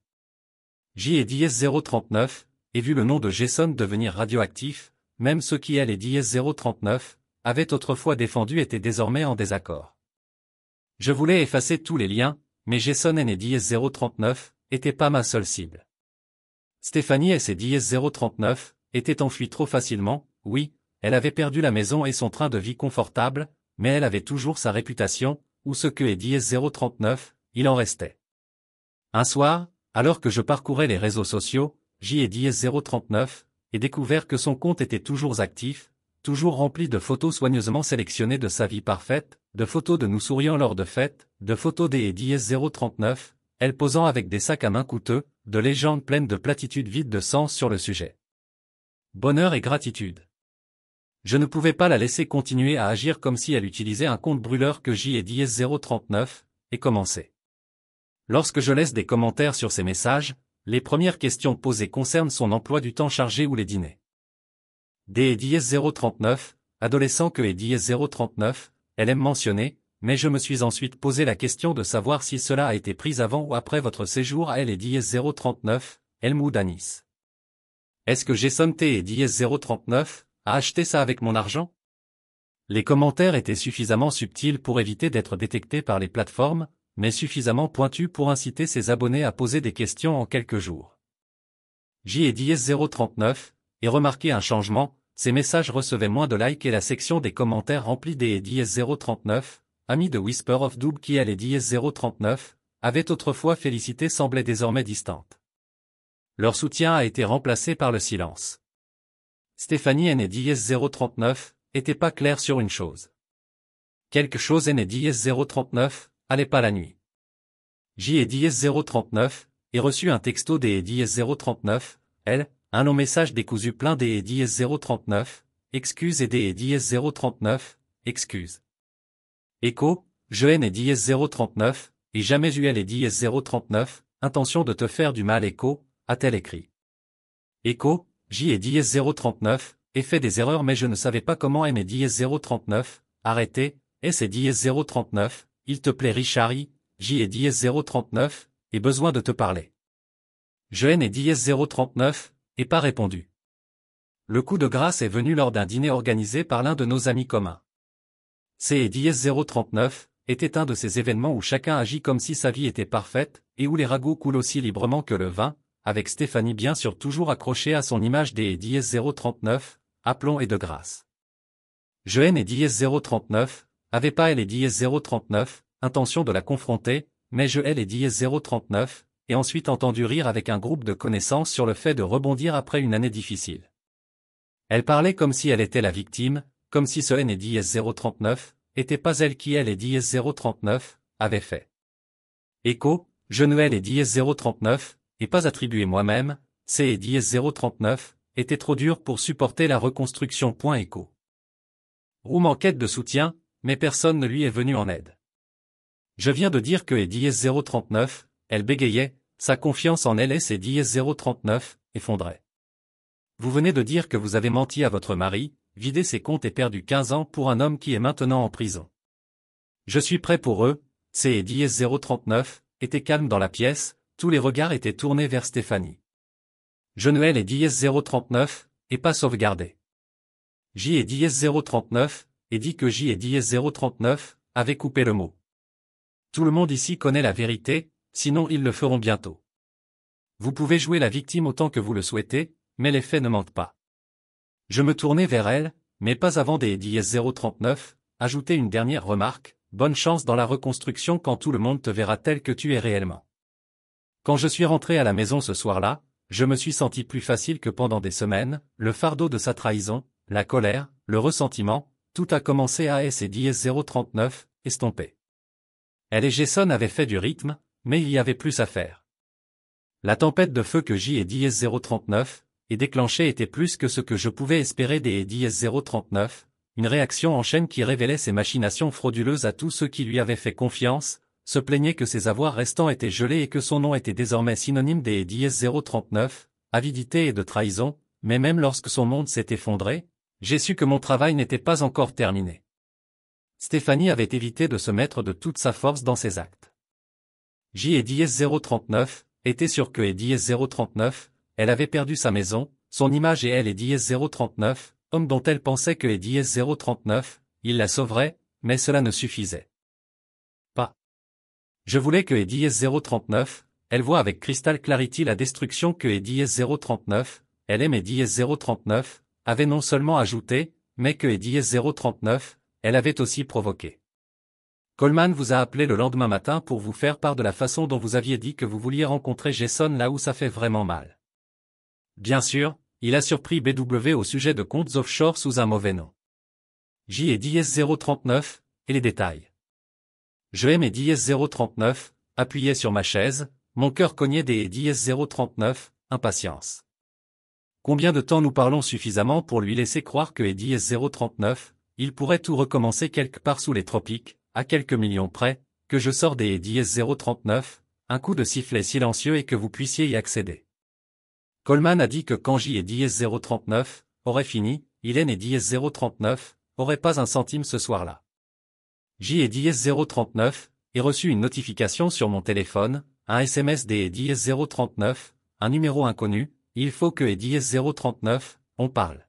Speaker 1: J et DS 039, et vu le nom de Jason devenir radioactif, même ceux qui elle et DS 039, avaient autrefois défendu étaient désormais en désaccord. Je voulais effacer tous les liens, mais Jason N et DS 039, était pas ma seule cible. Stéphanie et ses 039 étaient enfuis trop facilement, oui, elle avait perdu la maison et son train de vie confortable, mais elle avait toujours sa réputation, ou ce que est 039, il en restait. Un soir, alors que je parcourais les réseaux sociaux, J et 039, et découvert que son compte était toujours actif, toujours rempli de photos soigneusement sélectionnées de sa vie parfaite, de photos de nous souriant lors de fêtes, de photos des 039, elle posant avec des sacs à main coûteux, de légendes pleines de platitudes vides de sens sur le sujet. Bonheur et gratitude. Je ne pouvais pas la laisser continuer à agir comme si elle utilisait un compte brûleur que J et 039, et commençait. Lorsque je laisse des commentaires sur ces messages, les premières questions posées concernent son emploi du temps chargé ou les dîners. Des 039, adolescent que est 039, elle aime mentionner, mais je me suis ensuite posé la question de savoir si cela a été pris avant ou après votre séjour à elle et 039, Elmoud à Nice. Est-ce que Jason T et 039 a acheté ça avec mon argent? Les commentaires étaient suffisamment subtils pour éviter d'être détectés par les plateformes, mais suffisamment pointus pour inciter ses abonnés à poser des questions en quelques jours. J et 039, et remarqué un changement, ces messages recevaient moins de likes et la section des commentaires remplie des 039, amis de Whisper of Doom qui elle et 039, avaient autrefois félicité semblait désormais distante. Leur soutien a été remplacé par le silence. Stéphanie N et 039, était pas claire sur une chose. Quelque chose N et 039, allait pas la nuit. J et 039, et reçu un texto des 039, elle, un long message décousu plein des 039, excuse et des 039, excuse. Écho, je N et 039, et jamais eu elle et 039, intention de te faire du mal écho, a-t-elle écrit. Écho, J et 039, et fait des erreurs mais je ne savais pas comment aimer 039, arrêtez, et c'est 039, il te plaît Richard J et 039, et besoin de te parler. Je N et 039, et pas répondu. Le coup de grâce est venu lors d'un dîner organisé par l'un de nos amis communs. C et 039, était un de ces événements où chacun agit comme si sa vie était parfaite, et où les ragots coulent aussi librement que le vin, avec Stéphanie bien sûr toujours accrochée à son image des 039, aplomb et de grâce. Je N et 039, avait pas elle et 039, intention de la confronter, mais je elle et 039, et ensuite entendu rire avec un groupe de connaissances sur le fait de rebondir après une année difficile. Elle parlait comme si elle était la victime, comme si ce N et 039, était pas elle qui elle et 039, avait fait. Écho, je ne elle et 039, et pas attribué moi-même, C et 039, était trop dur pour supporter la reconstruction. Écho. Room en quête de soutien, mais personne ne lui est venu en aide. Je viens de dire que et 039, elle bégayait, sa confiance en elle et ses 039, effondrait. Vous venez de dire que vous avez menti à votre mari, vidé ses comptes et perdu 15 ans pour un homme qui est maintenant en prison. Je suis prêt pour eux, C et 039, était calme dans la pièce, tous les regards étaient tournés vers Stéphanie. Je ne elle et 039, et pas sauvegardé. J et 039, et dit que J et 039, avait coupé le mot. Tout le monde ici connaît la vérité, sinon ils le feront bientôt. Vous pouvez jouer la victime autant que vous le souhaitez, mais les faits ne mentent pas. Je me tournai vers elle, mais pas avant des 039, ajouter une dernière remarque, bonne chance dans la reconstruction quand tout le monde te verra tel que tu es réellement. Quand je suis rentré à la maison ce soir-là, je me suis senti plus facile que pendant des semaines, le fardeau de sa trahison, la colère, le ressentiment, tout a commencé à S et 039, estompé. Elle et Jason avaient fait du rythme, mais il y avait plus à faire. La tempête de feu que J et 039, et déclenchée était plus que ce que je pouvais espérer des 039, une réaction en chaîne qui révélait ses machinations frauduleuses à tous ceux qui lui avaient fait confiance, se plaignait que ses avoirs restants étaient gelés et que son nom était désormais synonyme des 039, avidité et de trahison, mais même lorsque son monde s'est effondré, j'ai su que mon travail n'était pas encore terminé. Stéphanie avait évité de se mettre de toute sa force dans ses actes. J et 039, était sûr que et 039, elle avait perdu sa maison, son image et elle et 039, homme dont elle pensait que et 039, il la sauverait, mais cela ne suffisait pas. Je voulais que et 039, elle voit avec Crystal Clarity la destruction que EDS-039, LM EDS-039, avait non seulement ajouté, mais que EDS-039, elle avait aussi provoqué. Coleman vous a appelé le lendemain matin pour vous faire part de la façon dont vous aviez dit que vous vouliez rencontrer Jason là où ça fait vraiment mal. Bien sûr, il a surpris BW au sujet de comptes offshore sous un mauvais nom. J et DS039, et les détails. Je aime DS039, appuyé sur ma chaise, mon cœur cognait des DS039, impatience. Combien de temps nous parlons suffisamment pour lui laisser croire que DS039, il pourrait tout recommencer quelque part sous les tropiques, à quelques millions près, que je sors des DS039, un coup de sifflet silencieux et que vous puissiez y accéder. Coleman a dit que quand J et DS039 aurait fini, Hélène et DS039 aurait pas un centime ce soir-là. J et DS039 ai reçu une notification sur mon téléphone, un SMS des DS039, un numéro inconnu, il faut que DS039, on parle.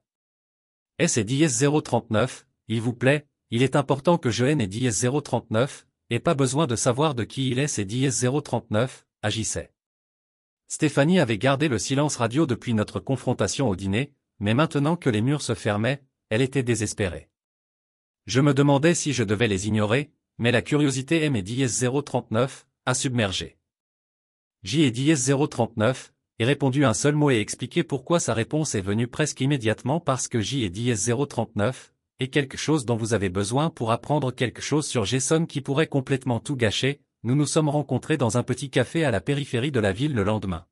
Speaker 1: S et DS039, il vous plaît, il est important que je haine et DS039, et pas besoin de savoir de qui il est et DS039, agissait. Stéphanie avait gardé le silence radio depuis notre confrontation au dîner, mais maintenant que les murs se fermaient, elle était désespérée. Je me demandais si je devais les ignorer, mais la curiosité M et DS039 a submergé. J et DS039 ai répondu un seul mot et expliqué pourquoi sa réponse est venue presque immédiatement parce que J et DS039 est quelque chose dont vous avez besoin pour apprendre quelque chose sur Jason qui pourrait complètement tout gâcher. Nous nous sommes rencontrés dans un petit café à la périphérie de la ville le lendemain.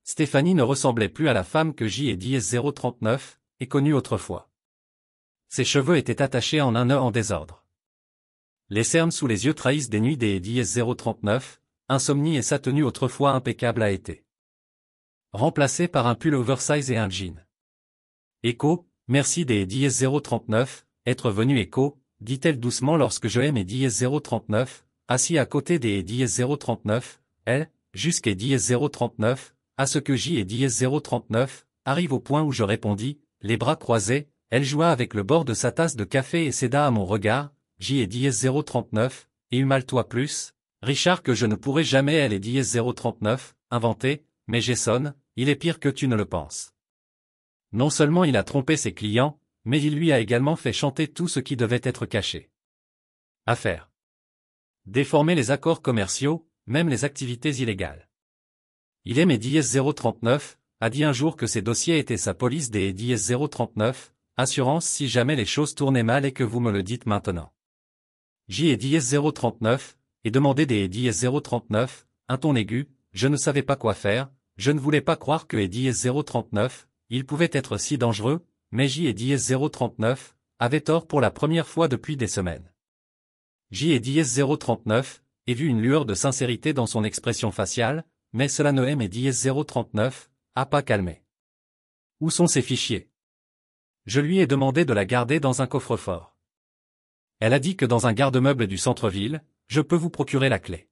Speaker 1: Stéphanie ne ressemblait plus à la femme que J et DS039 ai connue autrefois. Ses cheveux étaient attachés en un nœud en désordre. Les cernes sous les yeux trahissent des nuits des DS039, insomnie et sa tenue autrefois impeccable a été remplacée par un pull oversize et un jean. Echo, merci des DS039, être venu Echo, dit-elle doucement lorsque je aime et DS039, assis à côté des DS039, elle, jusqu'à DS039, à ce que J et DS039, arrive au point où je répondis, les bras croisés, elle joua avec le bord de sa tasse de café et céda à mon regard, J et DS039, et humale-toi plus, Richard que je ne pourrai jamais elle et DS039, inventer, mais Jason, il est pire que tu ne le penses. Non seulement il a trompé ses clients, mais il lui a également fait chanter tout ce qui devait être caché. À faire. Déformer les accords commerciaux, même les activités illégales. Il aime DS039, a dit un jour que ses dossiers étaient sa police des DS039, assurance si jamais les choses tournaient mal et que vous me le dites maintenant. J et DS039, et demandé des DS039, un ton aigu, je ne savais pas quoi faire, je ne voulais pas croire que DS039, il pouvait être si dangereux, mais J et DS039, avait tort pour la première fois depuis des semaines. J et DS039, ai vu une lueur de sincérité dans son expression faciale, mais cela ne aime et DS039, a pas calmé. Où sont ces fichiers? Je lui ai demandé de la garder dans un coffre-fort. Elle a dit que dans un garde-meuble du centre-ville, je peux vous procurer la clé.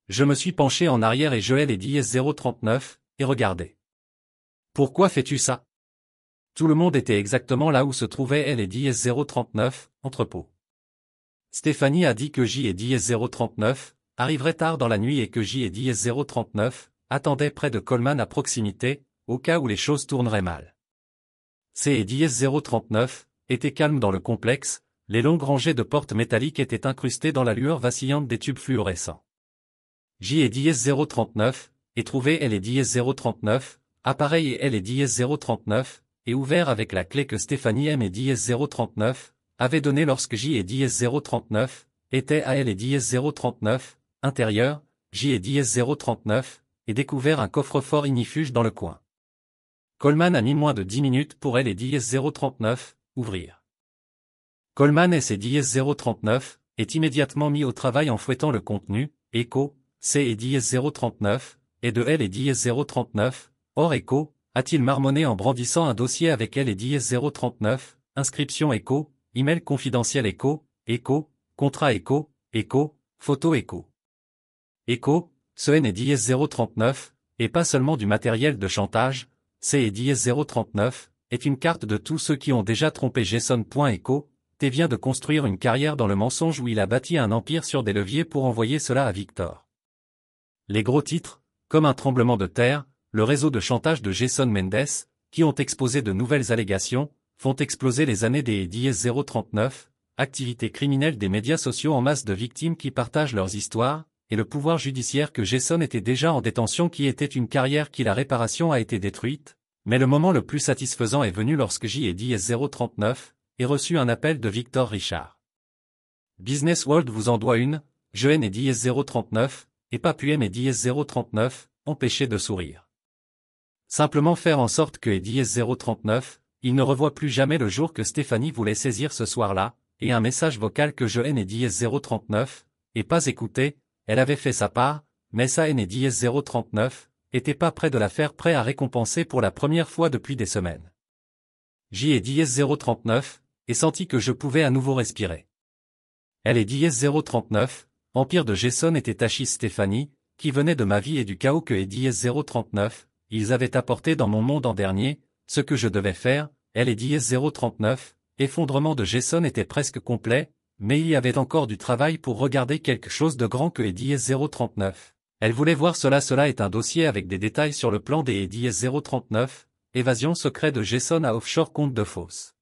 Speaker 1: Je me suis penché en arrière et Joël et DS039, et regardé. Pourquoi fais-tu ça? Tout le monde était exactement là où se trouvait elle et DS039, entrepôt. Stéphanie a dit que J et DS039 arriveraient tard dans la nuit et que J et DS039 attendaient près de Coleman à proximité, au cas où les choses tourneraient mal. C et DS039 étaient calmes dans le complexe, les longues rangées de portes métalliques étaient incrustées dans la lueur vacillante des tubes fluorescents. J et DS039 et trouvé elle et DS039, appareil et elle et DS039, et ouvert avec la clé que Stéphanie M et DS039 avaient donnée lorsque J et DS039 étaient à elle et DS039, intérieur, J et DS039, et découvert un coffre-fort ignifuge dans le coin. Coleman a mis moins de 10 minutes pour elle et DS039, ouvrir. Coleman et ses DS039 est immédiatement mis au travail en fouettant le contenu, Echo, C et DS039, et de elle et DS039, or Echo, a-t-il marmonné en brandissant un dossier avec elle et DS039, inscription Echo, email confidentiel Echo, Echo, contrat Echo, Echo, photo Echo. Echo, ce N et DS039, et pas seulement du matériel de chantage, C et DS039, est une carte de tous ceux qui ont déjà trompé Jason. Echo, T vient de construire une carrière dans le mensonge où il a bâti un empire sur des leviers pour envoyer cela à Victor. Les gros titres, comme un tremblement de terre, le réseau de chantage de Jason Mendes, qui ont exposé de nouvelles allégations, font exploser les années des 10-039, activités criminelles des médias sociaux en masse de victimes qui partagent leurs histoires, et le pouvoir judiciaire que Jason était déjà en détention qui était une carrière qui la réparation a été détruite, mais le moment le plus satisfaisant est venu lorsque J&D039 ait reçu un appel de Victor Richard. Business World vous en doit une, Joen et DS039, et pas Puem et DS039, empêché de sourire. Simplement faire en sorte que DS039, il ne revoit plus jamais le jour que Stéphanie voulait saisir ce soir-là, et un message vocal que Joen et DS039, et pas écouté, elle avait fait sa part, mais ça et DS039, était pas près de la faire prêt à récompenser pour la première fois depuis des semaines. J et DS039, et senti que je pouvais à nouveau respirer. Elle et DS039, empire de Jason était Tachis Stéphanie, qui venait de ma vie et du chaos que DS039, ils avaient apporté dans mon monde en dernier, ce que je devais faire, elle et DS039, effondrement de Jason était presque complet, mais il y avait encore du travail pour regarder quelque chose de grand que DS039. Elle voulait voir cela est un dossier avec des détails sur le plan des DS039, évasion secret de Jason à offshore compte de fausse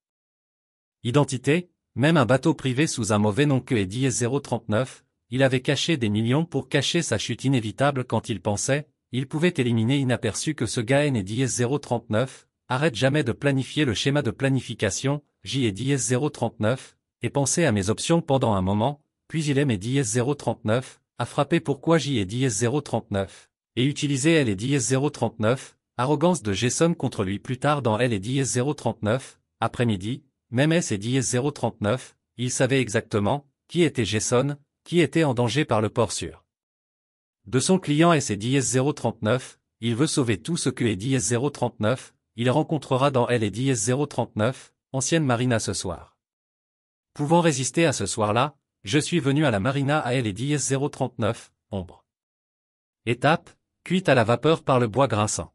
Speaker 1: identité, même un bateau privé sous un mauvais nom que DS039, il avait caché des millions pour cacher sa chute inévitable quand il pensait, il pouvait éliminer inaperçu que ce gars et DS039, arrête jamais de planifier le schéma de planification, J et DS039, et penser à mes options pendant un moment, puis il aime DS039, a frappé pourquoi J et DS039, et utiliser L et DS039, arrogance de Jason contre lui plus tard dans L et DS039, après-midi, même S et DS039, il savait exactement, qui était Jason, qui était en danger par le port sûr de son client S et DS039, il veut sauver tout ce que est DS039, il rencontrera dans L et DS039, ancienne marina ce soir. Pouvant résister à ce soir-là, je suis venu à la marina à L et DS039, ombre. Étape, cuite à la vapeur par le bois grinçant.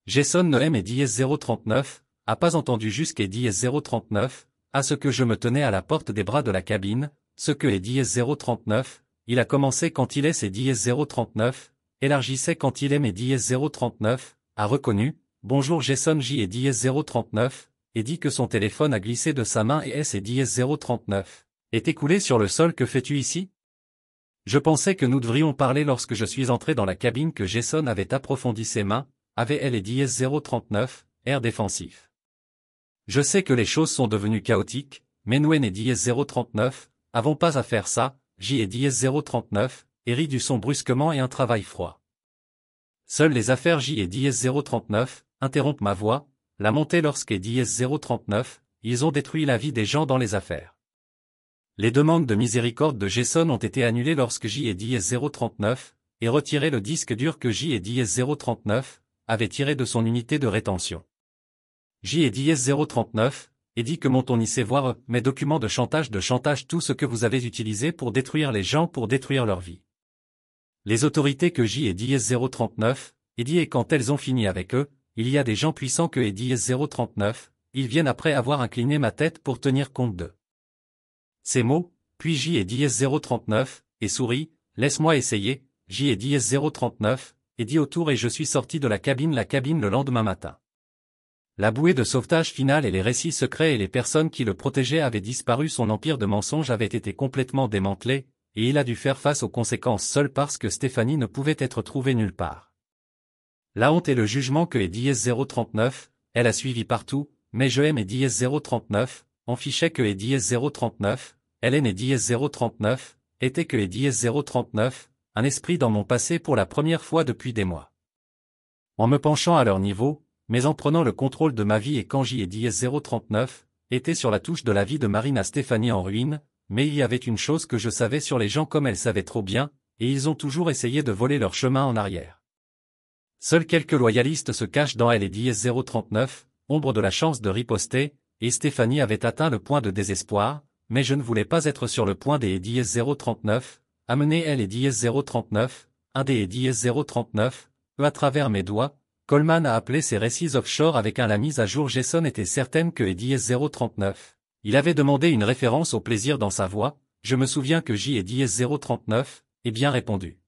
Speaker 1: Jason Noem et DS039, a pas entendu jusqu'à DS039, à ce que je me tenais à la porte des bras de la cabine, ce que est DS039, il a commencé quand il est ses DS039, élargissait quand il est mes DS039, a reconnu, bonjour Jason J et DS039, et dit que son téléphone a glissé de sa main et S et DS039, est écoulé sur le sol. Que fais-tu ici? Je pensais que nous devrions parler lorsque je suis entré dans la cabine que Jason avait approfondi ses mains, avait elle et DS039, air défensif. Je sais que les choses sont devenues chaotiques, mais nous et DS039, avons pas à faire ça, J et DS039, et rit du son brusquement et un travail froid. Seules les affaires J et DS039, interrompent ma voix, la montée lorsqu'est DS039, ils ont détruit la vie des gens dans les affaires. Les demandes de miséricorde de Jason ont été annulées lorsque J et DS039, et retiré le disque dur que J et DS039, avait tiré de son unité de rétention. J et DS039, et dit que mon y sait voir mes documents de chantage tout ce que vous avez utilisé pour détruire les gens pour détruire leur vie. Les autorités que J et DS039, et dit et quand elles ont fini avec eux, il y a des gens puissants que et DS039, ils viennent après avoir incliné ma tête pour tenir compte d'eux. Ces mots, puis J et DS039, et sourit, laisse-moi essayer, J et DS039, et dit autour et je suis sorti de la cabine le lendemain matin. La bouée de sauvetage finale et les récits secrets et les personnes qui le protégeaient avaient disparu, son empire de mensonges avait été complètement démantelé, et il a dû faire face aux conséquences seul parce que Stéphanie ne pouvait être trouvée nulle part. La honte et le jugement que est DS039, elle a suivi partout, mais je aime et DS039, en fichait que est DS039, Hélène et DS039, était que est DS039, un esprit dans mon passé pour la première fois depuis des mois. En me penchant à leur niveau, mais en prenant le contrôle de ma vie et quand J et DS039, était sur la touche de la vie de Marina Stéphanie en ruine, mais il y avait une chose que je savais sur les gens comme elles savaient trop bien, et ils ont toujours essayé de voler leur chemin en arrière. Seuls quelques loyalistes se cachent dans elle et DS039, ombre de la chance de riposter, et Stéphanie avait atteint le point de désespoir, mais je ne voulais pas être sur le point des DS039, amener elle et DS039, un des DS039, à travers mes doigts. Coleman a appelé ses récits offshore avec la mise à jour. Jason était certaine que DS039. Il avait demandé une référence au plaisir dans sa voix, je me souviens que J et DS039, ait bien répondu.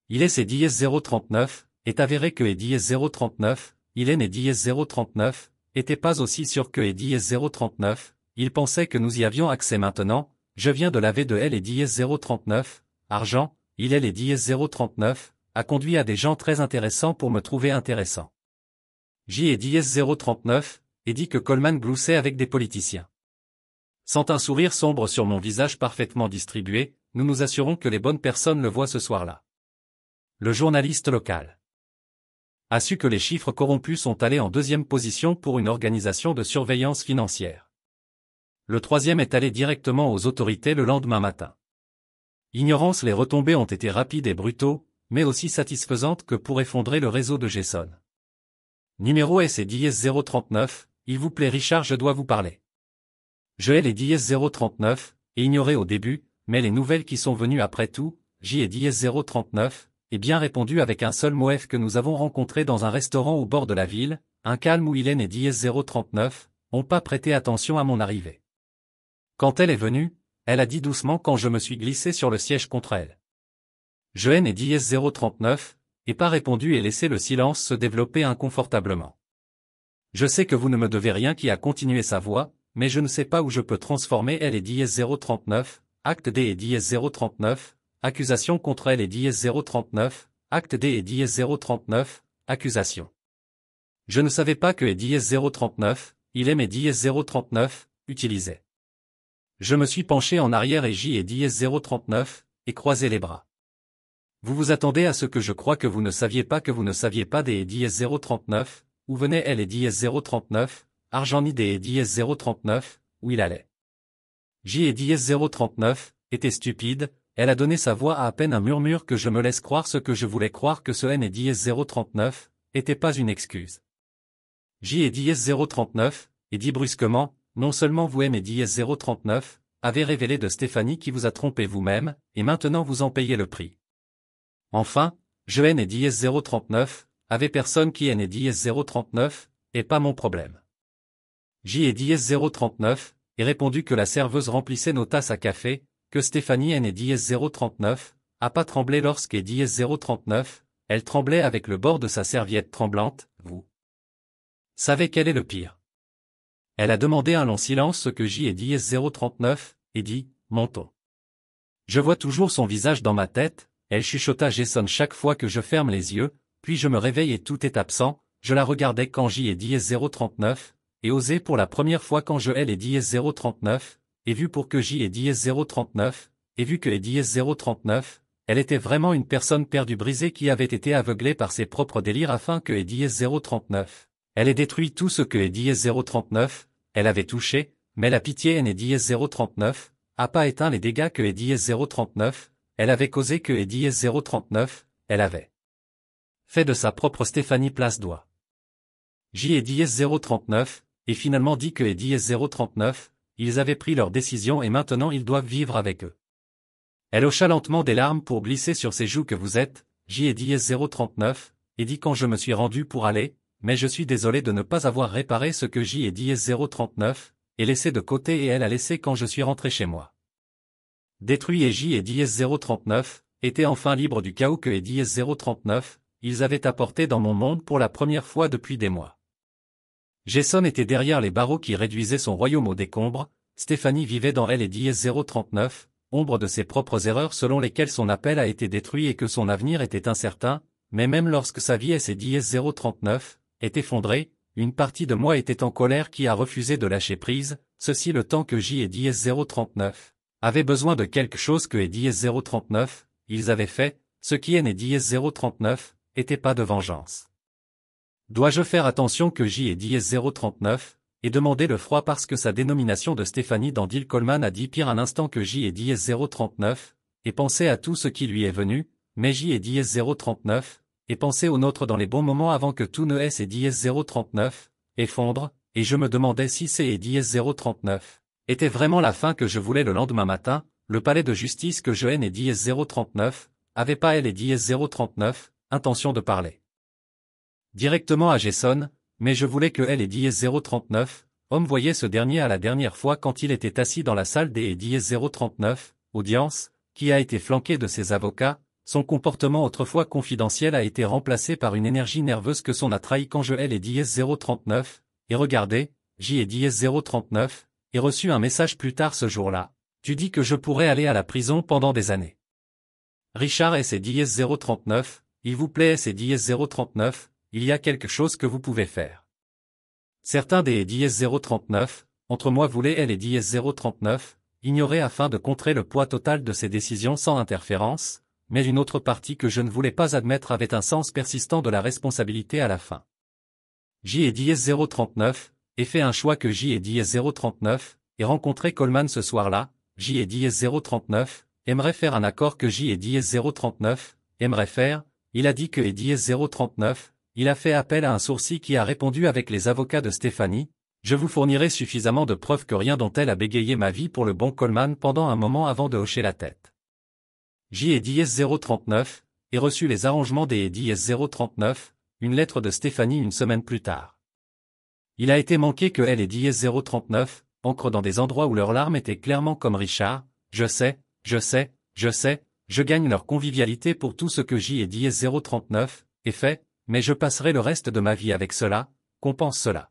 Speaker 1: Il est c'est 039, est avéré que est 039, il est né 039, était pas aussi sûr que est 039, il pensait que nous y avions accès maintenant, je viens de laver de elle et 039, argent, il est les 039, a conduit à des gens très intéressants pour me trouver intéressant. J et 039, et dit que Coleman gloussait avec des politiciens. Sans un sourire sombre sur mon visage parfaitement distribué, nous nous assurons que les bonnes personnes le voient ce soir-là. Le journaliste local a su que les chiffres corrompus sont allés en deuxième position pour une organisation de surveillance financière. Le troisième est allé directement aux autorités le lendemain matin. Ignorance, les retombées ont été rapides et brutaux, mais aussi satisfaisantes que pour effondrer le réseau de Jason. Numéro S et 039, il vous plaît Richard, je dois vous parler. Je hais les 039, et ignoré au début, mais les nouvelles qui sont venues après tout, J et 039, et bien répondu avec un seul mot F que nous avons rencontré dans un restaurant au bord de la ville, un calme où Hélène et 039, ont pas prêté attention à mon arrivée. Quand elle est venue, elle a dit doucement quand je me suis glissé sur le siège contre elle. Je hais et 039, et pas répondu et laissé le silence se développer inconfortablement. Je sais que vous ne me devez rien qui a continué sa voix, mais je ne sais pas où je peux transformer elle et 039, acte D et 039, accusation contre elle et 039, acte D et 039, accusation. Je ne savais pas que et 039, il aimait 039, utilisait. Je me suis penché en arrière et J et 039, et croisé les bras. Vous vous attendez à ce que je crois que vous ne saviez pas des et 039, où venait elle et 039, argent ni des et 039, où il allait. J et 039, était stupide, elle a donné sa voix à peine un murmure que je me laisse croire ce que je voulais croire que ce N et 039, était pas une excuse. J et 039, et dit brusquement, non seulement vous aimez 039, avez révélé de Stéphanie qui vous a trompé vous-même, et maintenant vous en payez le prix. Enfin, je haine et 039, avait personne qui haine et 039, et pas mon problème. J et 039, et répondu que la serveuse remplissait nos tasses à café, que Stéphanie haine et 039, a pas tremblé lorsqu'est 039, elle tremblait avec le bord de sa serviette tremblante, vous savez quel est le pire. Elle a demandé un long silence ce que J et 039, et dit, menton. Je vois toujours son visage dans ma tête, elle chuchota Jason chaque fois que je ferme les yeux, puis je me réveille et tout est absent, je la regardais quand J et 039, et osé pour la première fois quand je hais les 039, et vu pour que J et 039, et vu que les 039, elle était vraiment une personne perdue brisée qui avait été aveuglée par ses propres délires afin que les 039. Elle ait détruit tout ce que les 039, elle avait touché, mais la pitié et 039, a pas éteint les dégâts que les 039, elle avait causé que les 039, elle avait fait de sa propre Stéphanie place doigt. J et 039, et finalement dit que les 039, ils avaient pris leur décision et maintenant ils doivent vivre avec eux. Elle hocha lentement des larmes pour glisser sur ses joues que vous êtes, J et 039, et dit quand je me suis rendu pour aller, mais je suis désolé de ne pas avoir réparé ce que J et 039, et laissé de côté et elle a laissé quand je suis rentré chez moi. Détruit et J et 039, étaient enfin libres du chaos que et 039, ils avaient apporté dans mon monde pour la première fois depuis des mois. Jason était derrière les barreaux qui réduisaient son royaume au décombre, Stéphanie vivait dans elle et 039, ombre de ses propres erreurs selon lesquelles son appel a été détruit et que son avenir était incertain, mais même lorsque sa vie et ses 039, est effondrée, une partie de moi était en colère qui a refusé de lâcher prise, ceci le temps que J et 039 avait besoin de quelque chose que et 039, ils avaient fait, ce qui est et 039, était pas de vengeance. Dois-je faire attention que J et 039, et demander le froid parce que sa dénomination de Stéphanie dans Deal Coleman a dit pire un instant que J et 039, et penser à tout ce qui lui est venu, mais J et 039, et penser au nôtre dans les bons moments avant que tout ne S et 039, effondre, et je me demandais si C et 039, était vraiment la fin que je voulais le lendemain matin, le palais de justice que je haine et 039, avait pas elle et 039, intention de parler directement à Jason, mais je voulais que elle et 039, homme voyait ce dernier à la dernière fois quand il était assis dans la salle des et 039, audience, qui a été flanqué de ses avocats, son comportement autrefois confidentiel a été remplacé par une énergie nerveuse que son a trahi quand je L et dièse 039, et regardez, J et dièse 039, et reçu un message plus tard ce jour-là. Tu dis que je pourrais aller à la prison pendant des années. Richard S et dièse 039, il vous plaît S et dièse 039, il y a quelque chose que vous pouvez faire. Certains des et dièse 039, entre moi voulaient L et dièse 039, ignorer afin de contrer le poids total de ces décisions sans interférence, mais une autre partie que je ne voulais pas admettre avait un sens persistant de la responsabilité à la fin. J et dièse 039, et fait un choix que J et dièse 039, et rencontrer Coleman ce soir-là, J et dièse 039, aimerait faire un accord que J et dièse 039, aimerait faire, il a dit que et dièse 039, il a fait appel à un sourcil qui a répondu avec les avocats de Stéphanie, je vous fournirai suffisamment de preuves que rien dont elle a bégayé ma vie pour le bon Coleman pendant un moment avant de hocher la tête. J et dièse 039, et reçu les arrangements des et dièse 039, une lettre de Stéphanie une semaine plus tard. Il a été manqué que elle et dièse 039, ancrent dans des endroits où leurs larmes étaient clairement comme Richard, je sais, je gagne leur convivialité pour tout ce que J et dièse 039, est fait, mais je passerai le reste de ma vie avec cela, compense cela.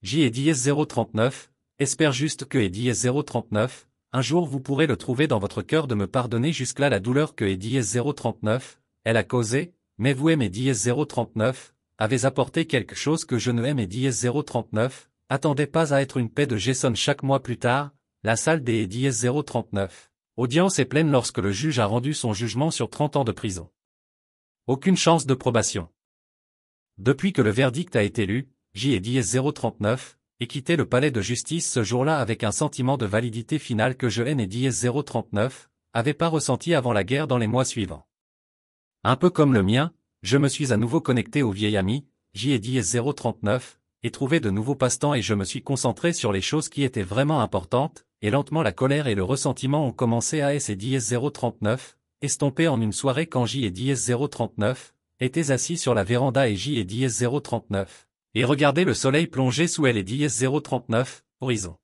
Speaker 1: J et dièse 039, espère juste que et dièse 039, un jour vous pourrez le trouver dans votre cœur de me pardonner jusque-là la douleur que et dièse 039, elle a causé, mais vous aimez dièse 039, avez apporté quelque chose que je ne aime et dièse 039, attendez pas à être une paix de Jason chaque mois plus tard, la salle des et dièse 039. Audience est pleine lorsque le juge a rendu son jugement sur 30 ans de prison. Aucune chance de probation. Depuis que le verdict a été lu, J et dièse 039, et quitté le palais de justice ce jour-là avec un sentiment de validité finale que je N et dièse 039, avait pas ressenti avant la guerre dans les mois suivants. Un peu comme le mien, je me suis à nouveau connecté au vieil ami, J et dièse 039, et trouvé de nouveaux passe-temps et je me suis concentré sur les choses qui étaient vraiment importantes, et lentement la colère et le ressentiment ont commencé à S et dièse 039, estomper en une soirée quand J et dièse 039, étaient assis sur la véranda et J et dièse 039. Et regardez le soleil plonger sous L et dièse 039, horizon.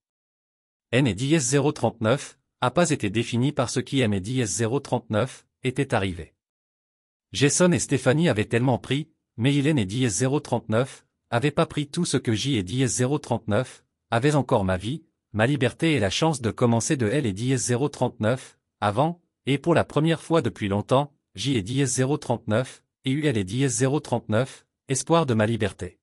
Speaker 1: N et dièse 039, a pas été défini par ce qui M et dièse 039, était arrivé. Jason et Stéphanie avaient tellement pris, mais Hélène et dièse 039, avaient pas pris tout ce que J et dièse 039, avaient encore ma vie, ma liberté et la chance de commencer de L et dièse 039, avant, et pour la première fois depuis longtemps, J et dièse 039, et U L et dièse 039, espoir de ma liberté.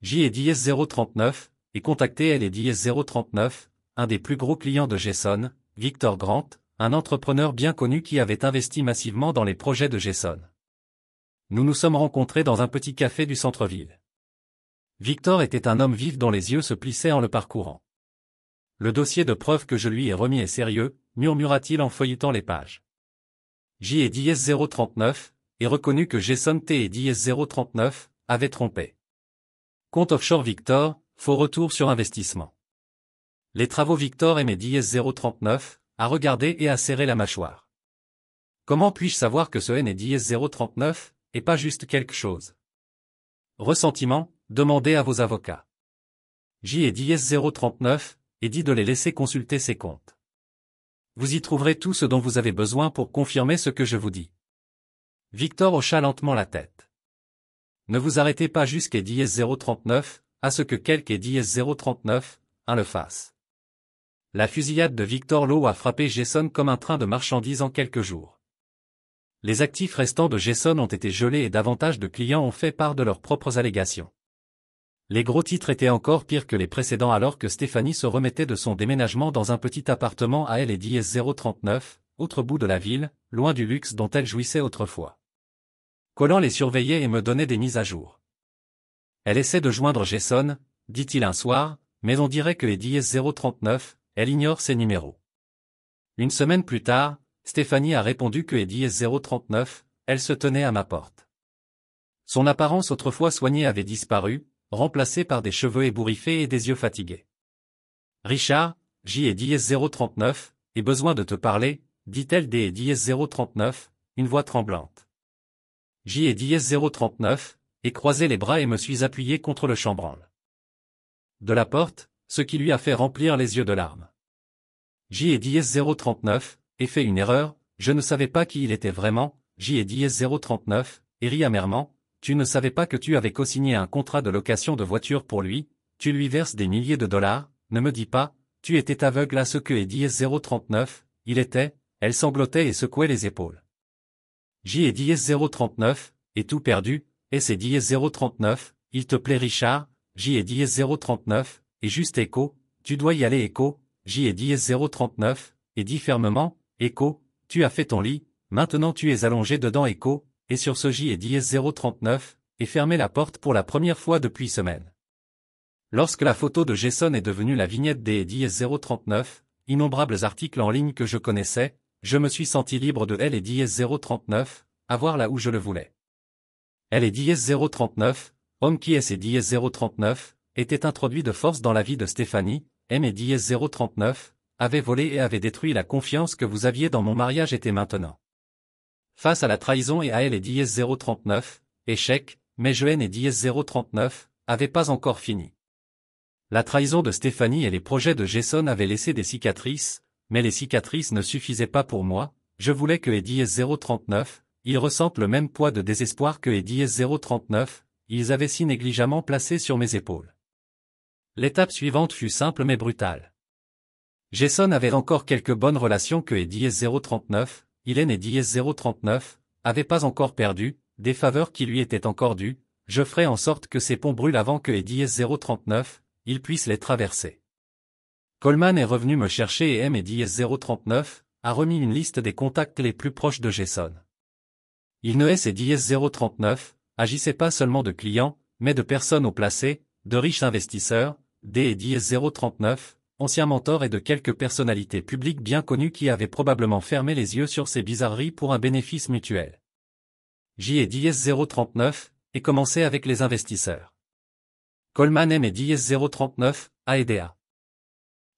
Speaker 1: J et dièse 039, et contacté L et dièse 039, un des plus gros clients de Jason, Victor Grant, un entrepreneur bien connu qui avait investi massivement dans les projets de Jason. Nous nous sommes rencontrés dans un petit café du centre-ville. Victor était un homme vif dont les yeux se plissaient en le parcourant. Le dossier de preuves que je lui ai remis est sérieux, murmura-t-il en feuilletant les pages. J et dièse 039, et reconnu que Jason T et dièse 039, avaient trompé. Compte offshore Victor, faux retour sur investissement. Les travaux Victor et mes dièse 039, à regarder et à serrer la mâchoire. Comment puis-je savoir que ce N et dièse 039, est pas juste quelque chose? Ressentiment, demandez à vos avocats. J et dièse 039, et dit de les laisser consulter ses comptes. Vous y trouverez tout ce dont vous avez besoin pour confirmer ce que je vous dis. Victor hocha lentement la tête. Ne vous arrêtez pas jusqu'à dièse 039, à ce que quelque dièse 039, le fasse. La fusillade de Victor Lowe a frappé Jason comme un train de marchandises en quelques jours. Les actifs restants de Jason ont été gelés et davantage de clients ont fait part de leurs propres allégations. Les gros titres étaient encore pires que les précédents alors que Stéphanie se remettait de son déménagement dans un petit appartement à elle et dièse 039, autre bout de la ville, loin du luxe dont elle jouissait autrefois. Collant les surveillait et me donnait des mises à jour. Elle essaie de joindre Jason, dit-il un soir, mais on dirait que les dièse 039, elle ignore ses numéros. Une semaine plus tard, Stéphanie a répondu que les dièse 039, elle se tenait à ma porte. Son apparence autrefois soignée avait disparu, remplacée par des cheveux ébouriffés et des yeux fatigués. Richard, J et dièse 039, ai besoin de te parler, dit-elle des et dièse 039, une voix tremblante. J et dièse 039, ai croisé les bras et me suis appuyé contre le chambranle de la porte, ce qui lui a fait remplir les yeux de larmes. J et dièse 039, ai fait une erreur, je ne savais pas qui il était vraiment, J et DS 039, et rit amèrement, tu ne savais pas que tu avais co-signé un contrat de location de voiture pour lui, tu lui verses des milliers de dollars, ne me dis pas, tu étais aveugle à ce que est DS 039, il était, elle sanglotait et secouait les épaules. J et DS 039, et tout perdu, et c'est DS 039, il te plaît Richard, J et DS 039, et juste Echo, tu dois y aller Echo, J et DS 039, et dis fermement, Echo, tu as fait ton lit, maintenant tu es allongé dedans Echo, et sur ce J et DS 039, et fermez la porte pour la première fois depuis semaine. Lorsque la photo de Jason est devenue la vignette des DS 039, innombrables articles en ligne que je connaissais, je me suis senti libre de L et DS 039, à voir là où je le voulais. L et DS 039, homme qui est et DS 039, était introduit de force dans la vie de Stéphanie, M et DS 039, avait volé et avait détruit la confiance que vous aviez dans mon mariage était maintenant. Face à la trahison et à L et DS 039, échec, mais je N et DS 039, avait pas encore fini. La trahison de Stéphanie et les projets de Jason avaient laissé des cicatrices, mais les cicatrices ne suffisaient pas pour moi, je voulais que DS 039, ils ressentent le même poids de désespoir que DS 039, ils avaient si négligemment placé sur mes épaules. L'étape suivante fut simple mais brutale. Jason avait encore quelques bonnes relations que DS 039, Hélène et DS 039, avaient pas encore perdu, des faveurs qui lui étaient encore dues, je ferai en sorte que ces ponts brûlent avant que DS 039, ils puissent les traverser. Coleman est revenu me chercher et M et DS 039, a remis une liste des contacts les plus proches de Jason. Il ne est et DS 039, agissait pas seulement de clients, mais de personnes haut placées, de riches investisseurs, D et DS 039, anciens mentors et de quelques personnalités publiques bien connues qui avaient probablement fermé les yeux sur ces bizarreries pour un bénéfice mutuel. J et DS 039, et commencé avec les investisseurs. Coleman M et DS 039, a aidé à